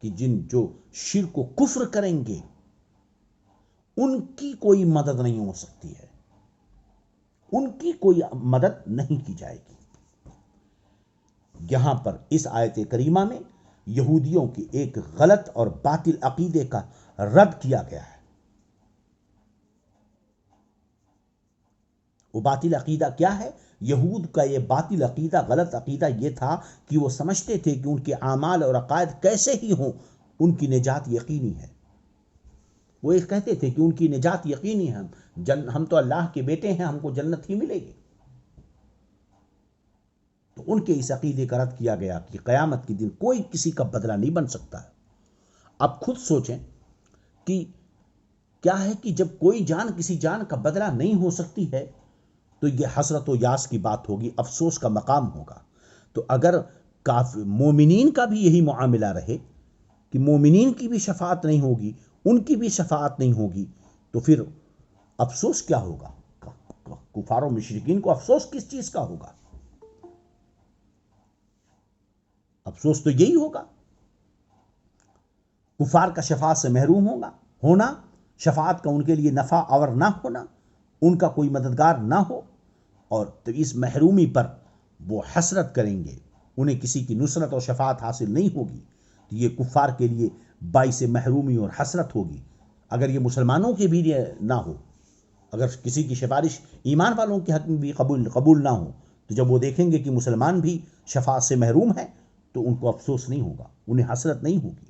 کہ جو شرک و کفر کریں گے ان کی کوئی مدد نہیں ہو سکتی ہے، ان کی کوئی مدد نہیں کی جائے گی۔ یہاں پر اس آیت کریمہ میں یہودیوں کے ایک غلط اور باطل عقیدے کا رد کیا گیا ہے۔ وہ باطل عقیدہ کیا ہے؟ یہود کا یہ باطل عقیدہ، غلط عقیدہ یہ تھا کہ وہ سمجھتے تھے کہ ان کے اعمال اور عقائد کیسے ہی ہوں ان کی نجات یقینی ہے۔ وہ یہ کہتے تھے کہ ان کی نجات یقینی ہے، ہم تو اللہ کے بیٹے ہیں، ہم کو جنت ہی ملے گی۔ تو ان کے اس عقیدے کا رد کیا گیا کہ قیامت کے دن کوئی کسی کا بدلہ نہیں بن سکتا ہے۔ اب خود سوچیں کہ کیا ہے کہ جب کوئی جان کسی جان کا بدلہ نہیں ہو سکتی ہے تو یہ حسرت و یاس کی بات ہوگی، افسوس کا مقام ہوگا۔ تو اگر مومنین کا بھی یہی معاملہ رہے کہ مومنین کی بھی شفاعت نہیں ہوگی، ان کی بھی شفاعت نہیں ہوگی، تو پھر افسوس کیا ہوگا؟ کفار و مشرکین کو افسوس کس چیز کا ہوگا؟ افسوس تو یہی ہوگا، کفار کا شفاعت سے محروم ہونا، شفاعت کا ان کے لیے نفع آور نہ ہونا، ان کا کوئی مددگار نہ ہو، اور تو اس محرومی پر وہ حسرت کریں گے، انہیں کسی کی نصرت اور شفاعت حاصل نہیں ہوگی، تو یہ کفار کے لیے باعث محرومی اور حسرت ہوگی۔ اگر یہ مسلمانوں کے بھی لیے نہ ہو، اگر کسی کی سفارش ایمان والوں کے حق میں بھی قبول نہ ہو، تو جب وہ دیکھیں گے کہ مسلمان بھی شفاعت سے محروم ہیں تو ان کو افسوس نہیں ہوگا، انہیں حسرت نہیں ہوگی۔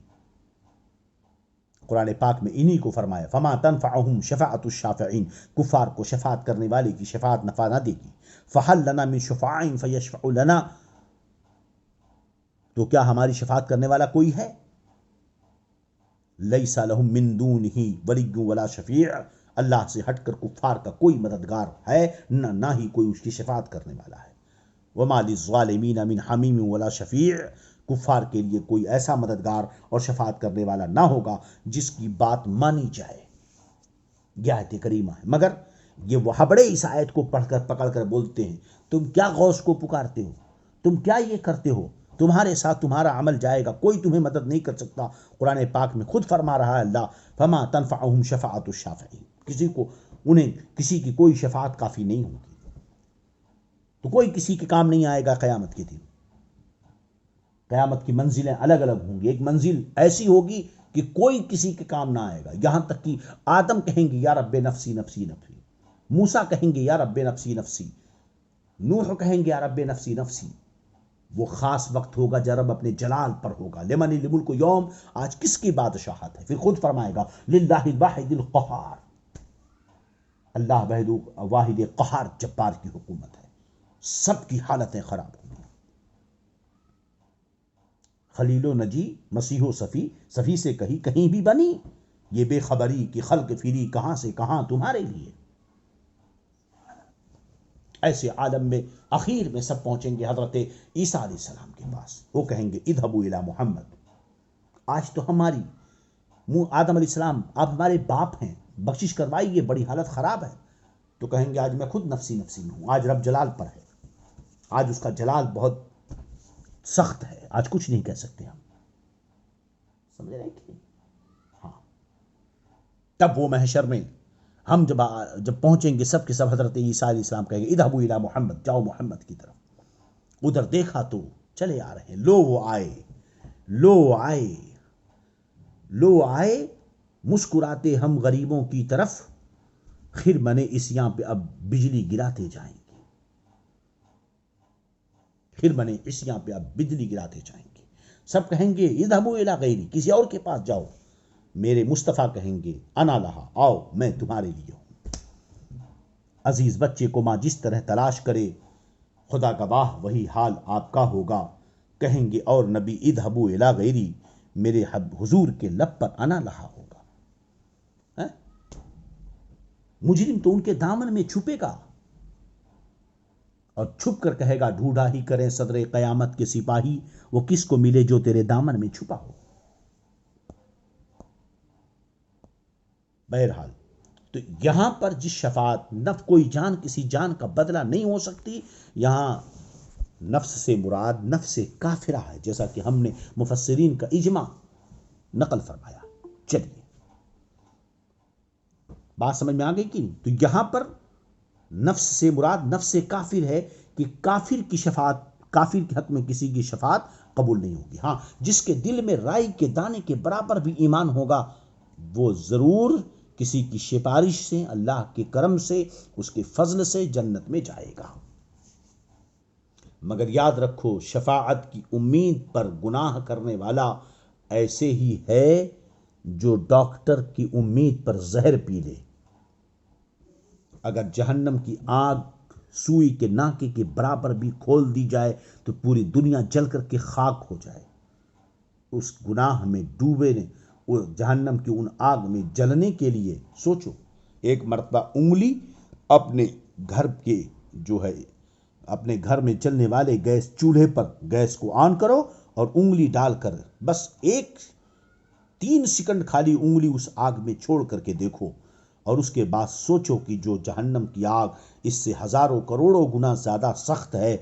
قرآن پاک میں انہی کو فرمایا فما تنفعهم شفاعت الشافعین، کفار کو شفاعت کرنے والے کی شفاعت نفع نہ دے گی۔ فہل لنا من شفاع فیشفع لنا، تو کیا ہماری شفاعت کرنے والا کوئی ہے؟ لیس لهم من دونہ ولی ولا شفیع، اللہ سے ہٹ کر کفار کا کوئی مددگار ہے نہ ہی کوئی اس کی شفاعت کرنے والا ہے۔ وما للظالمین من حمیم ولا شفیع، کفار کے لیے کوئی ایسا مددگار اور شفاعت کرنے والا نہ ہوگا جس کی بات مانی جائے۔ یہ آیت کریمہ ہے، مگر یہ وہ ہبڑے اس آیت کو پکڑ کر بولتے ہیں تم کیا غوث کو پکارتے ہو، تم کیا یہ کرتے ہو، تمہارے ساتھ تمہارا عمل جائے گا، کوئی تمہیں مدد نہیں کر سکتا۔ قرآن پاک میں خود فرما رہا ہے اللہ فما تنفعهم شفاعت الشافعین، انہیں کسی کی کوئی شفاعت کافی نہیں ہوگی، تو کوئی کسی کے کام نہیں آئے گا قیامت کے دن۔ قیامت کی منزلیں الگ الگ ہوں گی، ایک منزل ایسی ہوگی کہ کوئی کسی کے کام نہ آئے گا، یہاں تک کہ آدم کہیں گے یا رب نفسی نفسی نفسی، موسیٰ کہیں گے یا رب نفسی نفسی، نوح کہیں گے یا رب نفسی نفسی۔ وہ خاص وقت ہوگا جب رب اپنے جلال پر ہوگا، لمن الملک یوم، آج کس کی بادشاہت ہے؟ پھر خود فرمائے گا للہ الواحد القہار، اللہ واحد قہار جبار کی حکومت ہے، سب کی حالتیں خراب ہوں گی۔ خلیل و نجی مسیح و صفی، صفی سے کہیں کہیں بھی بنی، یہ بے خبری کی خلق پھری کہاں سے کہاں تمہارے لیے۔ ایسے عالم میں اخیر میں سب پہنچیں گے حضرت عیسیٰ علیہ السلام کے پاس، وہ کہیں گے اذهبوا الی محمد، آج تو ہماری آدم علیہ السلام آپ ہمارے باپ ہیں، بخشش کروائیے، بڑی حالت خراب ہے۔ تو کہیں گے آج میں خود نفسی نفسی میں ہوں، آج رب جلال پر ہے، آج اس کا جلال بہت سخت ہے، آج کچھ نہیں کہہ سکتے ہم، سمجھ رہے ہیں کہ ہاں۔ تب وہ محشر میں ہم جب پہنچیں گے سب کے سب حضرت عیسیٰ علیہ السلام کہیں گے اذهبوا الی محمد، جاؤ محمد کی طرف۔ ادھر دیکھا تو چلے آ رہے ہیں، لو وہ آئے، لو آئے، لو آئے، مسکراتے ہم غریبوں کی طرف، خرمن عصیاں پہ اب بجلی گراتے جائیں گے، خرمن عصیاں پہ اب بجلی گراتے جائیں گے۔ سب کہیں گے اذهبوا الی غیری، کسی اور کے پاس جاؤ۔ میرے مصطفیٰ کہیں گے انا لہا، آؤ میں تمہارے لیے ہوں۔ عزیز بچے کو ماں جس طرح تلاش کرے، خدا گواہ وہی حال آپ کا ہوگا۔ کہیں گے اور نبی اذهبوا الی غیری، میرے حضور کے لب پر انا لہا ہوگا۔ مجرم تو ان کے دامن میں چھپے گا اور چھپ کر کہے گا ڈھونڈا ہی کریں صدر قیامت کے سپاہی، وہ کس کو ملے جو تیرے دامن میں چھپا ہو۔ بہرحال تو یہاں پر جس شفاعت کوئی جان کسی جان کا بدلہ نہیں ہو سکتی، یہاں نفس سے مراد نفس کافرہ ہے، جیسا کہ ہم نے مفسرین کا اجماع نقل فرمایا۔ چلیے بات سمجھ میں آ گئی کہ نہیں؟ تو یہاں پر نفس سے مراد نفس کافر ہے کہ کافر کی شفاعت، کافر کے حق میں کسی کی شفاعت قبول نہیں ہوگی۔ ہاں جس کے دل میں رائی کے دانے کے برابر بھی ایمان ہوگا، وہ ضرور کسی کی سفارش سے، اللہ کے کرم سے، اس کے فضل سے جنت میں جائے گا۔ مگر یاد رکھو شفاعت کی امید پر گناہ کرنے والا ایسے ہی ہے جو ڈاکٹر کی امید پر زہر پی لے۔ اگر جہنم کی آگ سوئی کے ناکے کے برابر بھی کھول دی جائے تو پوری دنیا جل کر کے خاک ہو جائے، اس گناہ میں ڈوبے نے جہنم کی ان آگ میں جلنے کے لیے سوچو، ایک مرتبہ انگلی اپنے گھر کے جو ہے اپنے گھر میں چلنے والے گیس چولہے پر گیس کو آن کرو اور انگلی ڈال کر بس 3 سیکنڈ خالی انگلی اس آگ میں چھوڑ کر کے دیکھو، اور اس کے بعد سوچو کہ جو جہنم کی آگ اس سے ہزاروں کروڑوں گنا زیادہ سخت ہے،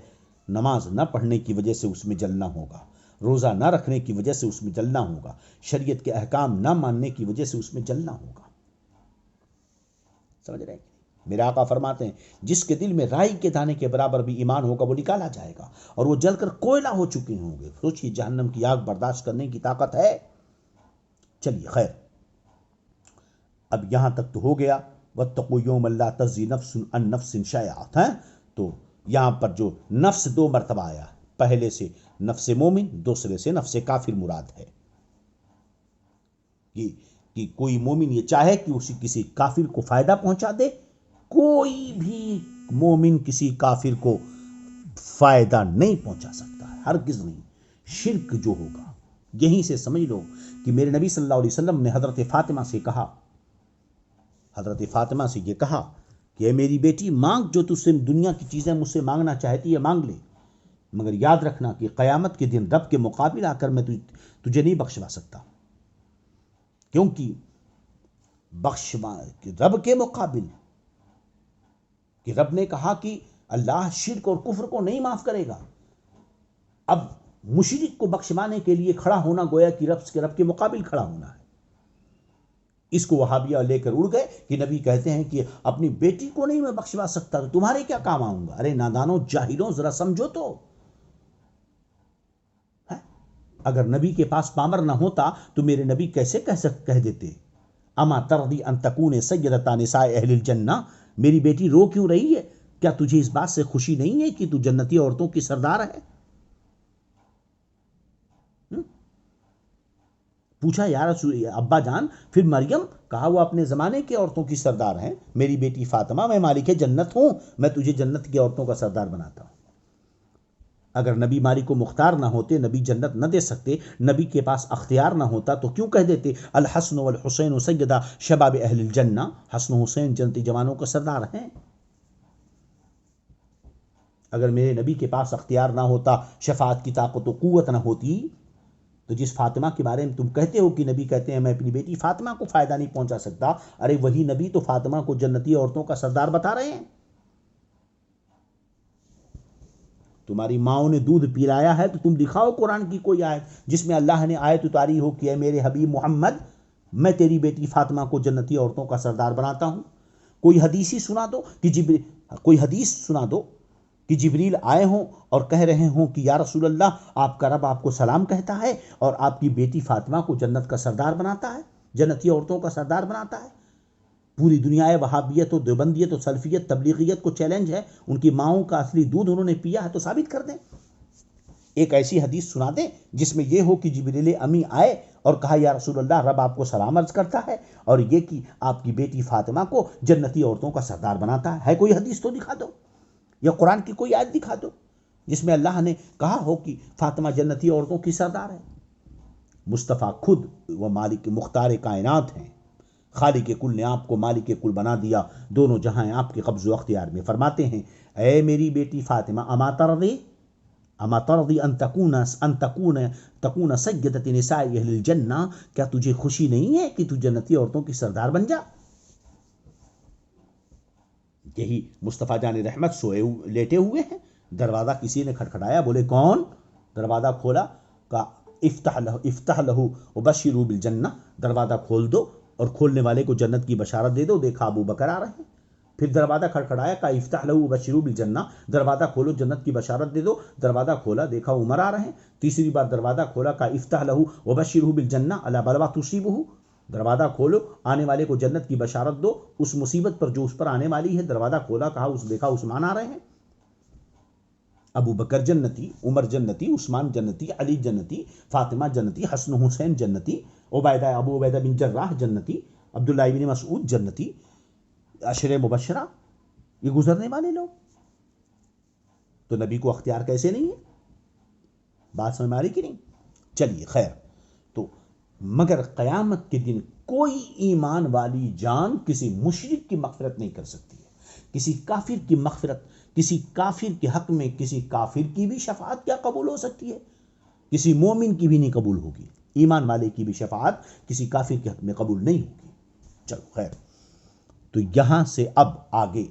نماز نہ پڑھنے کی وجہ سے اس میں جلنا ہوگا، روزہ نہ رکھنے کی وجہ سے اس میں جلنا ہوگا، شریعت کے احکام نہ ماننے کی وجہ سے اس میں جلنا ہوگا۔ سمجھ رہے ہیں؟ میرے آقا فرماتے ہیں جس کے دل میں رائی کے دانے کے برابر بھی ایمان ہوگا وہ نکالا جائے گا اور وہ جل کر کوئلہ ہو چکے ہوں گے۔ سوچیے جہنم کی آگ برداشت کرنے کی طاقت ہے؟ چلیے خیر، اب یہاں تک تو ہو گیا۔ وَاتَّقُوا يَوْمًا لَا تَجْزِي نَفْسٌ عَن نَفْسٍ شَيْئًا، تو یہاں پر جو نفس 2 مرتبہ آیا، پہلے سے نفس مومن، دوسرے سے نفس کافر مراد ہے کہ کوئی مومن یہ چاہے کہ اسی کسی کافر کو فائدہ پہنچا دے، کوئی بھی مومن کسی کافر کو فائدہ نہیں پہنچا سکتا ہے، ہرگز نہیں۔ شرک جو ہوگا، یہیں سے سمجھ لو کہ میرے نبی صلی اللہ علیہ وسلم نے حضرت فاطمہ سے کہا، حضرت فاطمہ سے یہ کہا کہ اے میری بیٹی مانگ جو تجھ سے دنیا کی چیزیں مجھ سے مانگنا چاہتی ہے مانگ لے، مگر یاد رکھنا کہ قیامت کے دن رب کے مقابل آ کر میں تجھے نہیں بخشوا سکتا، کیونکہ رب کے مقابل کہ رب نے کہا کہ اللہ شرک اور کفر کو نہیں معاف کرے گا، اب مشرک کو بخشوانے کے لیے کھڑا ہونا گویا کہ رب کے مقابل کھڑا ہونا ہے۔ اس کو وہابیہ لے کر اڑ گئے کہ نبی کہتے ہیں کہ اپنی بیٹی کو نہیں میں بخشوا سکتا تو تمہارے کیا کام آؤں گا۔ ارے نادانوں، جاہلوں، ذرا سمجھو تو، اگر نبی کے پاس پامر نہ ہوتا تو میرے نبی کیسے کہہ دیتے اما ترضی ان تکون سیدۃ نساء اہل الجنہ، میری بیٹی رو کیوں رہی ہے؟ کیا تجھے اس بات سے خوشی نہیں ہے کہ تو جنتی عورتوں کی سردار ہے؟ پوچھا یا رسول ابا جان پھر مریم؟ کہا وہ اپنے زمانے کے عورتوں کی سردار ہیں، میری بیٹی فاطمہ میں مالک جنت ہوں، میں تجھے جنت کی عورتوں کا سردار بناتا ہوں۔ اگر نبی ماری کو مختار نہ ہوتے، نبی جنت نہ دے سکتے، نبی کے پاس اختیار نہ ہوتا، تو کیوں کہہ دیتے الحسن والحسین سیدہ شباب اہل الجنہ، حسن و حسین جنتی جوانوں کا سردار ہیں؟ اگر میرے نبی کے پاس اختیار نہ ہوتا، شفاعت کی طاقت و قوت نہ ہوتی، تو جس فاطمہ کے بارے میں تم کہتے ہو کہ نبی کہتے ہیں میں اپنی بیٹی فاطمہ کو فائدہ نہیں پہنچا سکتا، ارے وہی نبی تو فاطمہ کو جنتی عورتوں کا سردار بتا رہے ہیں۔ تمہاری ماؤں نے دودھ پلایا ہے تو تم دکھاؤ قرآن کی کوئی آیت جس میں اللہ نے آیت اتاری ہو کہ اے میرے حبیب محمد، میں تیری بیٹی فاطمہ کو جنتی عورتوں کا سردار بناتا ہوں۔ کوئی حدیث ہی سنا دو کہ کوئی حدیث سنا دو کہ جبریل آئے ہوں اور کہہ رہے ہوں کہ یا رسول اللہ، آپ کا رب آپ کو سلام کہتا ہے اور آپ کی بیٹی فاطمہ کو جنت کا سردار بناتا ہے، جنتی عورتوں کا سردار بناتا ہے۔ پوری دنیا وہابیت و دیوبندیت و سلفیت تبلیغیت کو چیلنج ہے، ان کی ماؤں کا اصلی دودھ انہوں نے پیا ہے تو ثابت کر دیں۔ ایک ایسی حدیث سنا دیں جس میں یہ ہو کہ جبریل امی آئے اور کہا یا رسول اللہ، رب آپ کو سلام عرض کرتا ہے اور یہ کہ آپ کی بیٹی فاطمہ کو جنتی عورتوں کا سردار بناتا ہے کوئی حدیث تو دکھا دو، یا قرآن کی کوئی آیت دکھا دو جس میں اللہ نے کہا ہو کہ فاطمہ جنتی عورتوں کی سردار ہے۔ مصطفیٰ خود وہ مالک مختار کائنات ہیں، خالق کل نے آپ کو مالک کل بنا دیا، دونوں جہاں آپ کے قبض و اختیار میں۔ فرماتے ہیں اے میری بیٹی فاطمہ، اما ترضی ان تکون سیدۃ نساء اہل الجنہ، کیا تجھے خوشی نہیں ہے کہ تو جنتی عورتوں کی سردار بن جا؟ یہی مصطفیٰ جان رحمت سوئے لیٹے ہوئے ہیں، دروازہ کسی نے کھٹکھٹایا، بولے کون؟ دروازہ کھولا، کہا افتح لہو وبشروا بالجنہ، دروازہ کھول دو اور کھولنے والے کو جنت کی بشارت دے دو۔ دیکھا ابو بکر آ رہے ہیں۔ پھر دروازہ کھٹکھٹایا، کہا افتح لہو وبشروا بالجنہ، دروازہ کھولو جنت کی بشارت دے دو۔ دروازہ کھولا، دیکھا عمر آ رہے ہیں۔ تیسری بار دروازہ کھولا، کہا افتح لہو وبشروا بالجنہ الا بلوى تصیبہ، دروازہ کھولو، آنے والے کو جنت کی بشارت دو اس مصیبت پر جو اس پر آنے والی ہے۔ دروازہ کھولا، کہا دیکھا عثمان آ رہے ہیں۔ ابو بکر جنتی، عمر جنتی، عثمان جنتی، علی جنتی، فاطمہ جنتی، حسن حسین جنتی، ابو عبیدہ بن جراح جنتی، عبداللہ بن مسعود جنتی، عشر مبشرہ، یہ گزرنے والے لوگ۔ تو نبی کو اختیار کیسے نہیں ہے؟ بات سمجھ میں آ رہی کہ نہیں؟ چلیے خیر، تو مگر قیامت کے دن کوئی ایمان والی جان کسی مشرک کی مغفرت نہیں کر سکتی ہے۔ کسی کافر کی مغفرت، کسی کافر کے حق میں کسی کافر کی بھی شفاعت کیا قبول ہو سکتی ہے؟ کسی مومن کی بھی نہیں قبول ہوگی۔ ایمان والے کی بھی شفاعت کسی کافر کے حق میں قبول نہیں ہوگی۔ چلو خیر، تو یہاں سے اب آگے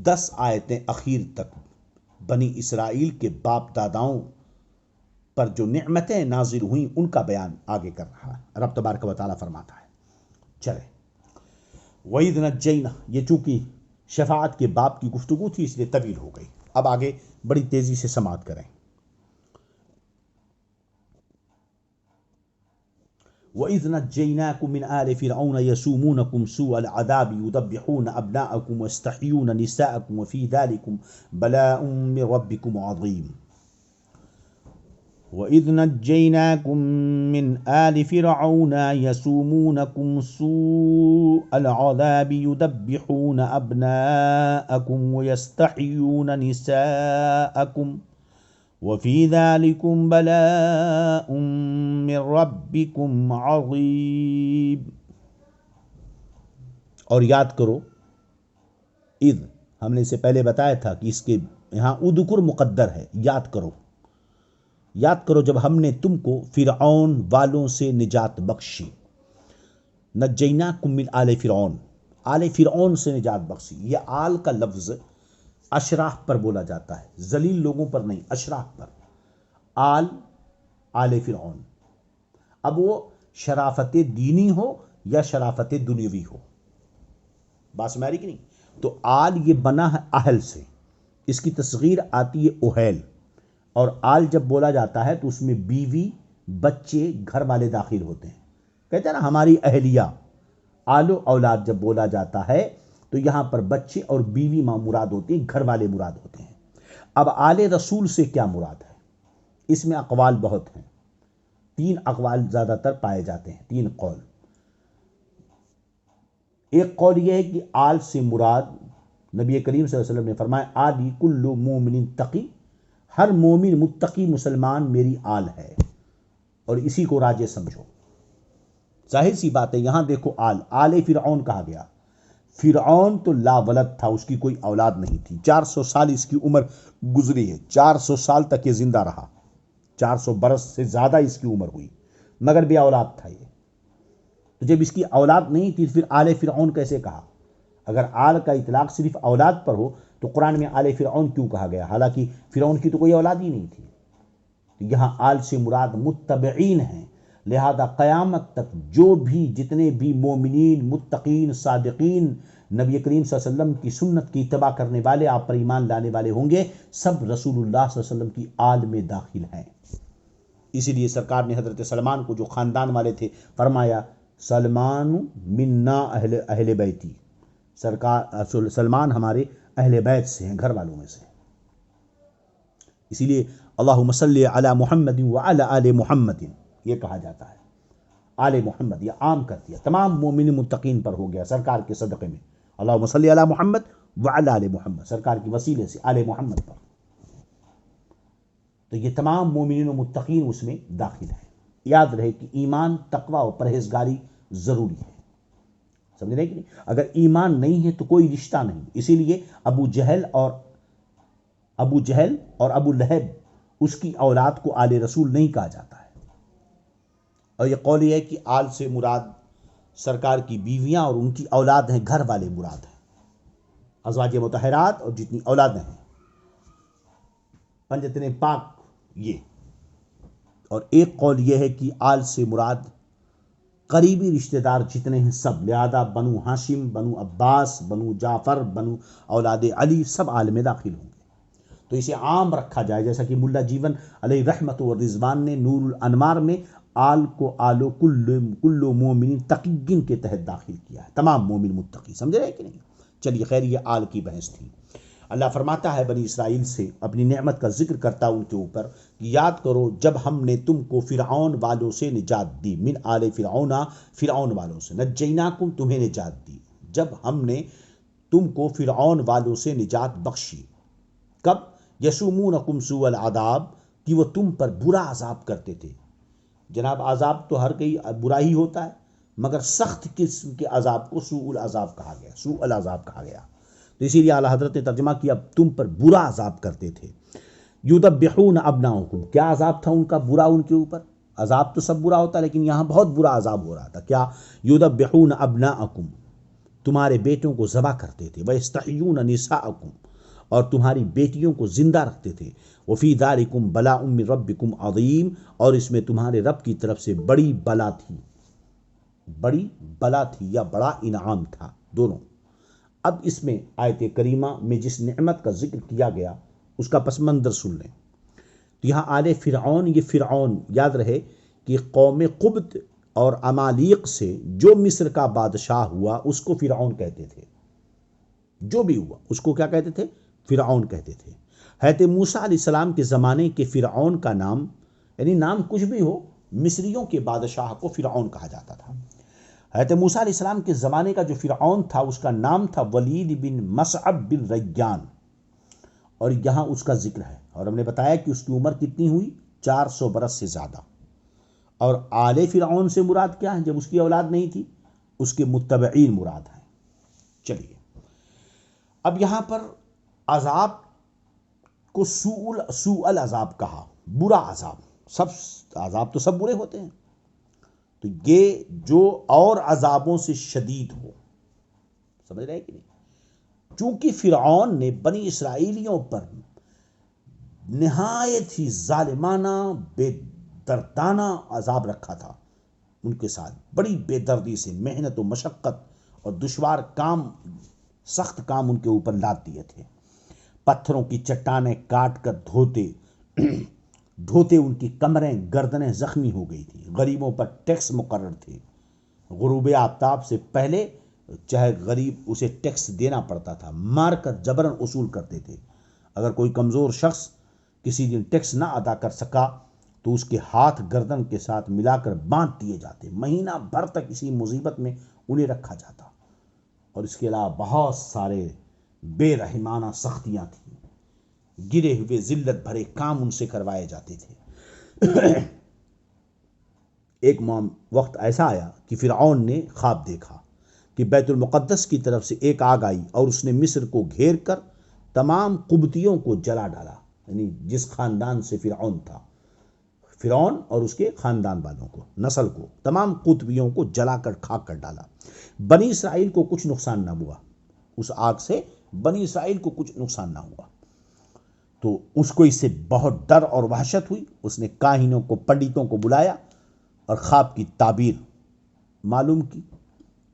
10 آیتیں اخیر تک بنی اسرائیل کے باپ داداؤں پر جو نعمتیں نازل ہوئیں ان کا بیان آگے کر رہا ہے۔ رب تبارک و تعالیٰ فرماتا ہے، چلے وَإِذْ نَجَّيْنَا، یہ چونکہ شفاعت کے باب کی گفتگو تھی اس لیے طویل ہو گئی، اب آگے بڑی تیزی سے سماعت کریں۔ وَإِذْ نَجَّيْنَاكُمْ مِنْ آلِ فِرْعَوْنَ يَسُومُونَكُمْ سُوءَ الْعَذَابِ يُذَبِّحُونَ أَبْنَاءَكُمْ وَيَسْتَحْيُونَ نِسَاءَكُمْ وَفِي ذَلِكُمْ بَلَاءٌ مِّن رَّبِّكُمْ عَظِيمٌ۔ وَإِذْ نَجَّيْنَاكُمْ مِنْ آلِ فِرْعَوْنَ يَسُومُونَكُمْ سُوءَ الْعَذَابِ يُذَبِّحُونَ أَبْنَاءَكُمْ وَيَسْتَحْيُونَ نِسَاءَكُمْ وَفِي ذَلِكُمْ بَلَاءٌ مِّن رَّبِّكُمْ عَظِيمٌ۔ اور یاد کرو، اذ ہم نے اسے پہلے بتایا تھا کہ اس کے یہاں اذکر مقدر ہے، یاد کرو، یاد کرو جب ہم نے تم کو فرعون والوں سے نجات بخشی۔ نجیناکم من آل فرعون، آل فرعون سے نجات بخشی۔ یہ آل کا لفظ اشراف پر بولا جاتا ہے، ذلیل لوگوں پر نہیں، اشراف پر۔ آل فرعون، اب وہ شرافت دینی ہو یا شرافت دنیاوی ہو، بات سمجھ آ رہی کہ نہیں؟ تو آل یہ بنا ہے اہل سے، اس کی تصغیر آتی ہے اہیل، اور آل جب بولا جاتا ہے تو اس میں بیوی، بچے، گھر والے داخل ہوتے ہیں۔ کہتے ہیں نا ہماری اہلیہ، آل و اولاد جب بولا جاتا ہے تو یہاں پر بچے اور بیوی مراد ہوتے ہیں، گھر والے مراد ہوتے ہیں۔ اب آل رسول سے کیا مراد ہے؟ اس میں اقوال بہت ہیں، 3 اقوال زیادہ تر پائے جاتے ہیں، 3 قول۔ ایک قول یہ ہے کہ آل سے مراد، نبی کریم صلی اللہ علیہ وسلم نے فرمایا آلی کل مومن تقی ہر مومن متقی مسلمان میری آل ہے، اور اسی کو راجے سمجھو۔ ظاہر سی بات ہے، یہاں دیکھو آل فرعون کہا گیا۔ فرعون تو لا ولد تھا، اس کی کوئی اولاد نہیں تھی، 400 سال اس کی عمر گزری ہے، 400 سال تک یہ زندہ رہا، 400 برس سے زیادہ اس کی عمر ہوئی، مگر بے اولاد تھا یہ۔ تو جب اس کی اولاد نہیں تھی پھر آل فرعون کیسے کہا؟ اگر آل کا اطلاق صرف اولاد پر ہو تو قرآن میں آل فرعون کیوں کہا گیا، حالانکہ فرعون کی تو کوئی اولاد ہی نہیں تھی؟ تو یہاں آل سے مراد متبعین ہیں، لہذا قیامت تک جو بھی جتنے بھی مومنین، متقین، صادقین، نبی کریم صلی اللہ علیہ وسلم کی سنت کی اتباع کرنے والے، آپ پر ایمان لانے والے ہوں گے، سب رسول اللہ صلی اللہ علیہ وسلم کی آل میں داخل ہیں۔ اسی لیے سرکار نے حضرت سلمان کو، جو خاندان والے تھے، فرمایا سلمان منا اہل بیتی، سرکار سلمان ہمارے اہل بیت سے ہیں، گھر والوں میں سے۔ اسی لیے اللہم صلی علی محمد وعلی آل محمد یہ کہا جاتا ہے۔ آل محمد یہ عام کر دیا، تمام مومن متقین پر ہو گیا سرکار کے صدقے میں۔ اللہم صلی علی محمد وعلی آل محمد، سرکار کی وسیلے سے آل محمد پر، تو یہ تمام مومنین و متقین اس میں داخل ہیں۔ یاد رہے کہ ایمان، تقوی و پرہیزگاری ضروری ہے، سمجھ رہے کہ نہیں؟ اگر ایمان نہیں ہے تو کوئی رشتہ نہیں۔ اسی لیے ابو جہل اور ابو لہب، اس کی اولاد کو آل رسول نہیں کہا جاتا ہے۔ اور یہ قول یہ ہے کہ آل سے مراد سرکار کی بیویاں اور ان کی اولاد ہیں، گھر والے مراد ہیں، ازواج مطہرات اور جتنی اولادیں ہیں، پنجتن پاک یہ۔ اور ایک قول یہ ہے کہ آل سے مراد قریبی رشتہ دار جتنے ہیں سب، لہذا بنو ہاشم، بنو عباس، بنو جعفر، بنو اولاد علی، سب آل میں داخل ہوں گے۔ تو اسے عام رکھا جائے، جیسا کہ ملا جیون علیہ رحمت و رضوان نے نور الانوار میں آل کو آلو کل مومن تقین کے تحت داخل کیا ہے، تمام مومن متقی، سمجھ رہے کہ نہیں؟ چلیے خیر، یہ آل کی بحث تھی۔ اللہ فرماتا ہے بنی اسرائیل سے اپنی نعمت کا ذکر کرتا ان کے اوپر کہ یاد کرو جب ہم نے تم کو فرعون والوں سے نجات دی، من آل فرعون، فرعون والوں سے، نجیناکم، تمہیں نجات دی، جب ہم نے تم کو فرعون والوں سے نجات بخشی۔ کب؟ یسومونکم سوء العذاب، کہ وہ تم پر برا عذاب کرتے تھے۔ جناب عذاب تو ہر کوئی برا ہی ہوتا ہے، مگر سخت قسم کے عذاب کو سوء العذاب کہا گیا، سوء العذاب کہا گیا۔ تو اسی لیے اعلیٰ حضرت نے ترجمہ کیا تم پر برا عذاب کرتے تھے۔ یذبحون ابناءکم، کیا عذاب تھا ان کا برا ان کے اوپر؟ عذاب تو سب برا ہوتا ہے، لیکن یہاں بہت برا عذاب ہو رہا تھا۔ کیا؟ یذبحون ابناءکم، تمہارے بیٹوں کو ذبح کرتے تھے، ویستحیون نساءکم، اور تمہاری بیٹیوں کو زندہ رکھتے تھے۔ وفی ذالکم بلاء من ربکم عظیم، اور اس میں تمہارے رب کی طرف سے بڑی بلا تھی، بڑی بلا تھی یا بڑا انعام تھا، دونوں۔ اب اس میں آیت کریمہ میں جس نعمت کا ذکر کیا گیا اس کا پس منظر سن لیں۔ تو یہاں آل فرعون، یہ فرعون یاد رہے کہ قوم قبط اور عمالیق سے جو مصر کا بادشاہ ہوا اس کو فرعون کہتے تھے، جو بھی ہوا اس کو کیا کہتے تھے؟ فرعون کہتے تھے۔ حضرت موسیٰ علیہ السلام کے زمانے کے فرعون کا نام، یعنی نام کچھ بھی ہو، مصریوں کے بادشاہ کو فرعون کہا جاتا تھا۔ حضرت موسیٰ علیہ السلام کے زمانے کا جو فرعون تھا اس کا نام تھا ولید بن مصعب بن ریان، اور یہاں اس کا ذکر ہے، اور ہم نے بتایا کہ اس کی عمر کتنی ہوئی؟ 400 برس سے زیادہ۔ اور آل فرعون سے مراد کیا ہے جب اس کی اولاد نہیں تھی؟ اس کے متبعین مراد ہیں۔ چلیے اب یہاں پر عذاب کو سوء العذاب کہا، برا عذاب، سب عذاب تو سب برے ہوتے ہیں، تو یہ جو اور عذابوں سے شدید ہو، سمجھ رہے ہیں کہ نہیں؟ چونکہ فرعون نے بنی اسرائیلیوں پر نہایت ہی ظالمانہ، بے دردانہ عذاب رکھا تھا، ان کے ساتھ بڑی بے دردی سے محنت و مشقت اور دشوار کام، سخت کام ان کے اوپر لاد دیے تھے۔ پتھروں کی چٹانیں کاٹ کر ڈھوتے ان کی کمریں، گردنیں زخمی ہو گئی تھی۔ غریبوں پر ٹیکس مقرر تھے، غروب آفتاب سے پہلے چاہے غریب اسے ٹیکس دینا پڑتا تھا، مار کر جبراً وصول کرتے تھے۔ اگر کوئی کمزور شخص کسی دن ٹیکس نہ ادا کر سکا تو اس کے ہاتھ گردن کے ساتھ ملا کر باندھ دیے جاتے، مہینہ بھر تک اسی مصیبت میں انہیں رکھا جاتا۔ اور اس کے علاوہ بہت سارے بے رحمانہ سختیاں تھیں، گرے ہوئے ذلت بھرے کام ان سے کروائے جاتے تھے۔ ایک وقت ایسا آیا کہ فرعون نے خواب دیکھا کہ بیت المقدس کی طرف سے ایک آگ آئی اور اس نے مصر کو گھیر کر تمام قبطیوں کو جلا ڈالا، یعنی جس خاندان سے فرعون تھا، فرعون اور اس کے خاندان والوں کو، نسل کو، تمام قطبیوں کو جلا کر کھا کر ڈالا۔ بنی اسرائیل کو کچھ نقصان نہ ہوا، اس آگ سے بنی اسرائیل کو کچھ نقصان نہ ہوا۔ تو اس کو اس سے بہت ڈر اور وحشت ہوئی۔ اس نے کاہنوں کو، پنڈتوں کو بلایا اور خواب کی تعبیر معلوم کی۔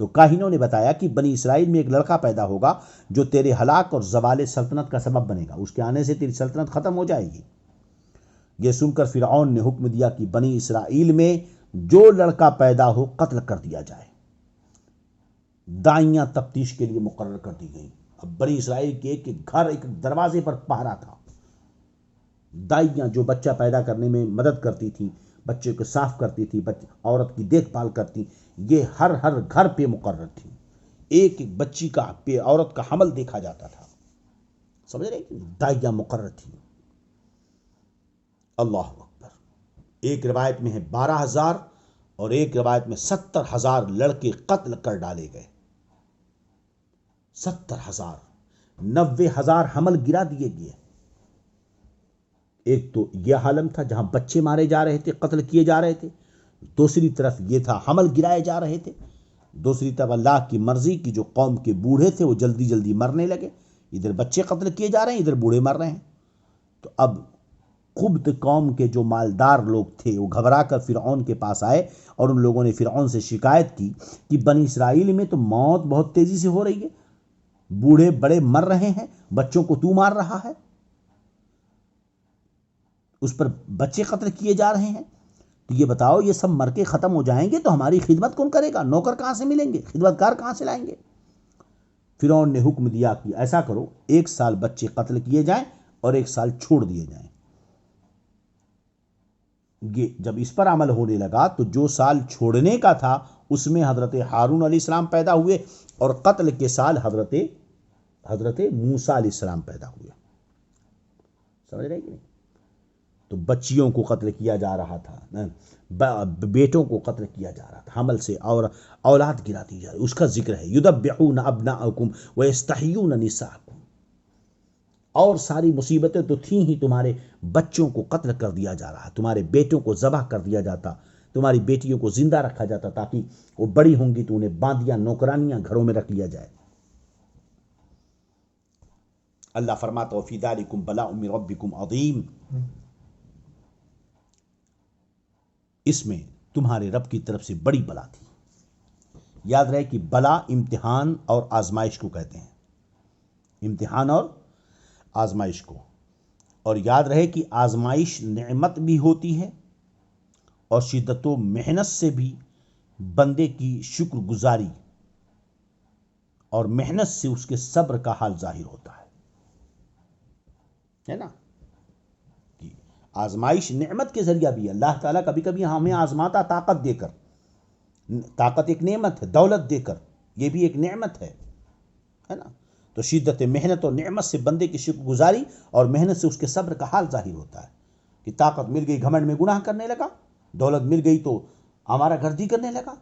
تو کاہنوں نے بتایا کہ بنی اسرائیل میں ایک لڑکا پیدا ہوگا جو تیرے ہلاک اور زوال سلطنت کا سبب بنے گا، اس کے آنے سے تیری سلطنت ختم ہو جائے گی۔ یہ سن کر فرعون نے حکم دیا کہ بنی اسرائیل میں جو لڑکا پیدا ہو قتل کر دیا جائے۔ دائیاں تفتیش کے لیے مقرر کر دی گئیں۔ اب بنی اسرائیل کے ایک گھر، ایک دروازے پر پہرا تھا۔ دائیاں جو بچہ پیدا کرنے میں مدد کرتی تھیں، بچے کو صاف کرتی تھی، عورت کی دیکھ بھال کرتی، یہ ہر گھر پہ مقرر تھی۔ ایک ایک بچی کا، عورت کا حمل دیکھا جاتا تھا۔ سمجھ رہے کہ دائیاں مقرر تھی۔ اللہ اکبر۔ ایک روایت میں ہے 12,000 اور ایک روایت میں 70,000 لڑکے قتل کر ڈالے گئے۔ 70,000، 90,000 حمل گرا دیے گئے۔ ایک تو یہ عالم تھا جہاں بچے مارے جا رہے تھے، قتل کیے جا رہے تھے، دوسری طرف یہ تھا حمل گرائے جا رہے تھے، دوسری طرف اللہ کی مرضی کی جو قوم کے بوڑھے تھے وہ جلدی جلدی مرنے لگے، ادھر بچے قتل کیے جا رہے ہیں، ادھر بوڑھے مر رہے ہیں۔ تو اب قبط قوم کے جو مالدار لوگ تھے وہ گھبرا کر فرعون کے پاس آئے اور ان لوگوں نے فرعون سے شکایت کی کہ بنی اسرائیل میں تو موت بہت تیزی سے ہو رہی ہے، بوڑھے بڑے مر رہے ہیں، بچوں کو تو مار رہا ہے، اس پر بچے قتل کیے جا رہے ہیں۔ تو یہ بتاؤ، یہ سب مر کے ختم ہو جائیں گے تو ہماری خدمت کون کرے گا؟ نوکر کہاں سے ملیں گے؟ خدمتگار کہاں سے لائیں گے؟ فرعون نے حکم دیا کہ ایسا کرو، 1 سال بچے قتل کیے جائیں اور 1 سال چھوڑ دیے جائیں۔ یہ جب اس پر عمل ہونے لگا تو جو سال چھوڑنے کا تھا اس میں حضرت ہارون علیہ السلام پیدا ہوئے اور قتل کے سال حضرت موسیٰ علیہ السلام پیدا ہوئے۔ سمجھ رہے کہ نہیں؟ تو بچیوں کو قتل کیا جا رہا تھا، بیٹوں کو قتل کیا جا رہا تھا، حمل سے اور اولاد گرا دی جا رہی۔ اس کا ذکر ہے یذبحون ابناءکم ویستحیون نساءکم۔ اور ساری مصیبتیں تو تھیں ہی، تمہارے بچوں کو قتل کر دیا جا رہا، تمہارے بیٹوں کو ذبح کر دیا جاتا، تمہاری بیٹیوں کو زندہ رکھا جاتا تاکہ وہ بڑی ہوں گی تو انہیں باندیاں، نوکرانیاں گھروں میں رکھ لیا جائے۔ اللہ فرماتا وفی ذالکم بلاء من ربکم عظیم، اس میں تمہارے رب کی طرف سے بڑی بلا تھی۔ یاد رہے کہ بلا امتحان اور آزمائش کو کہتے ہیں، امتحان اور آزمائش کو۔ اور یاد رہے کہ آزمائش نعمت بھی ہوتی ہے اور شدت و محنت سے بھی بندے کی شکر گزاری اور محنت سے اس کے صبر کا حال ظاہر ہوتا ہے نا؟ آزمائش نعمت کے ذریعہ بھی اللہ تعالیٰ کبھی کبھی ہمیں آزماتا طاقت دے کر۔ طاقت ایک نعمت ہے، دولت دے کر، یہ بھی ایک نعمت ہے نا؟ تو شدت محنت اور نعمت سے بندے کی شکر گزاری اور محنت سے اس کے صبر کا حال ظاہر ہوتا ہے کہ طاقت مل گئی گھمنڈ میں گناہ کرنے لگا، دولت مل گئی تو ہمارا گردی کرنے لگا۔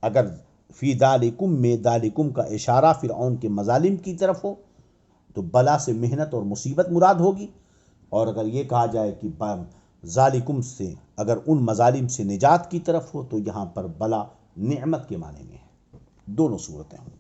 اگر فی ذالکم میں ذالکم کا اشارہ فرعون کے مظالم کی طرف ہو تو بلا سے محنت اور مصیبت مراد ہوگی، اور اگر یہ کہا جائے کہ ذالکم سے اگر ان مظالم سے نجات کی طرف ہو تو یہاں پر بلا نعمت کے معنی میں ہے۔ دونوں صورتیں ہوں۔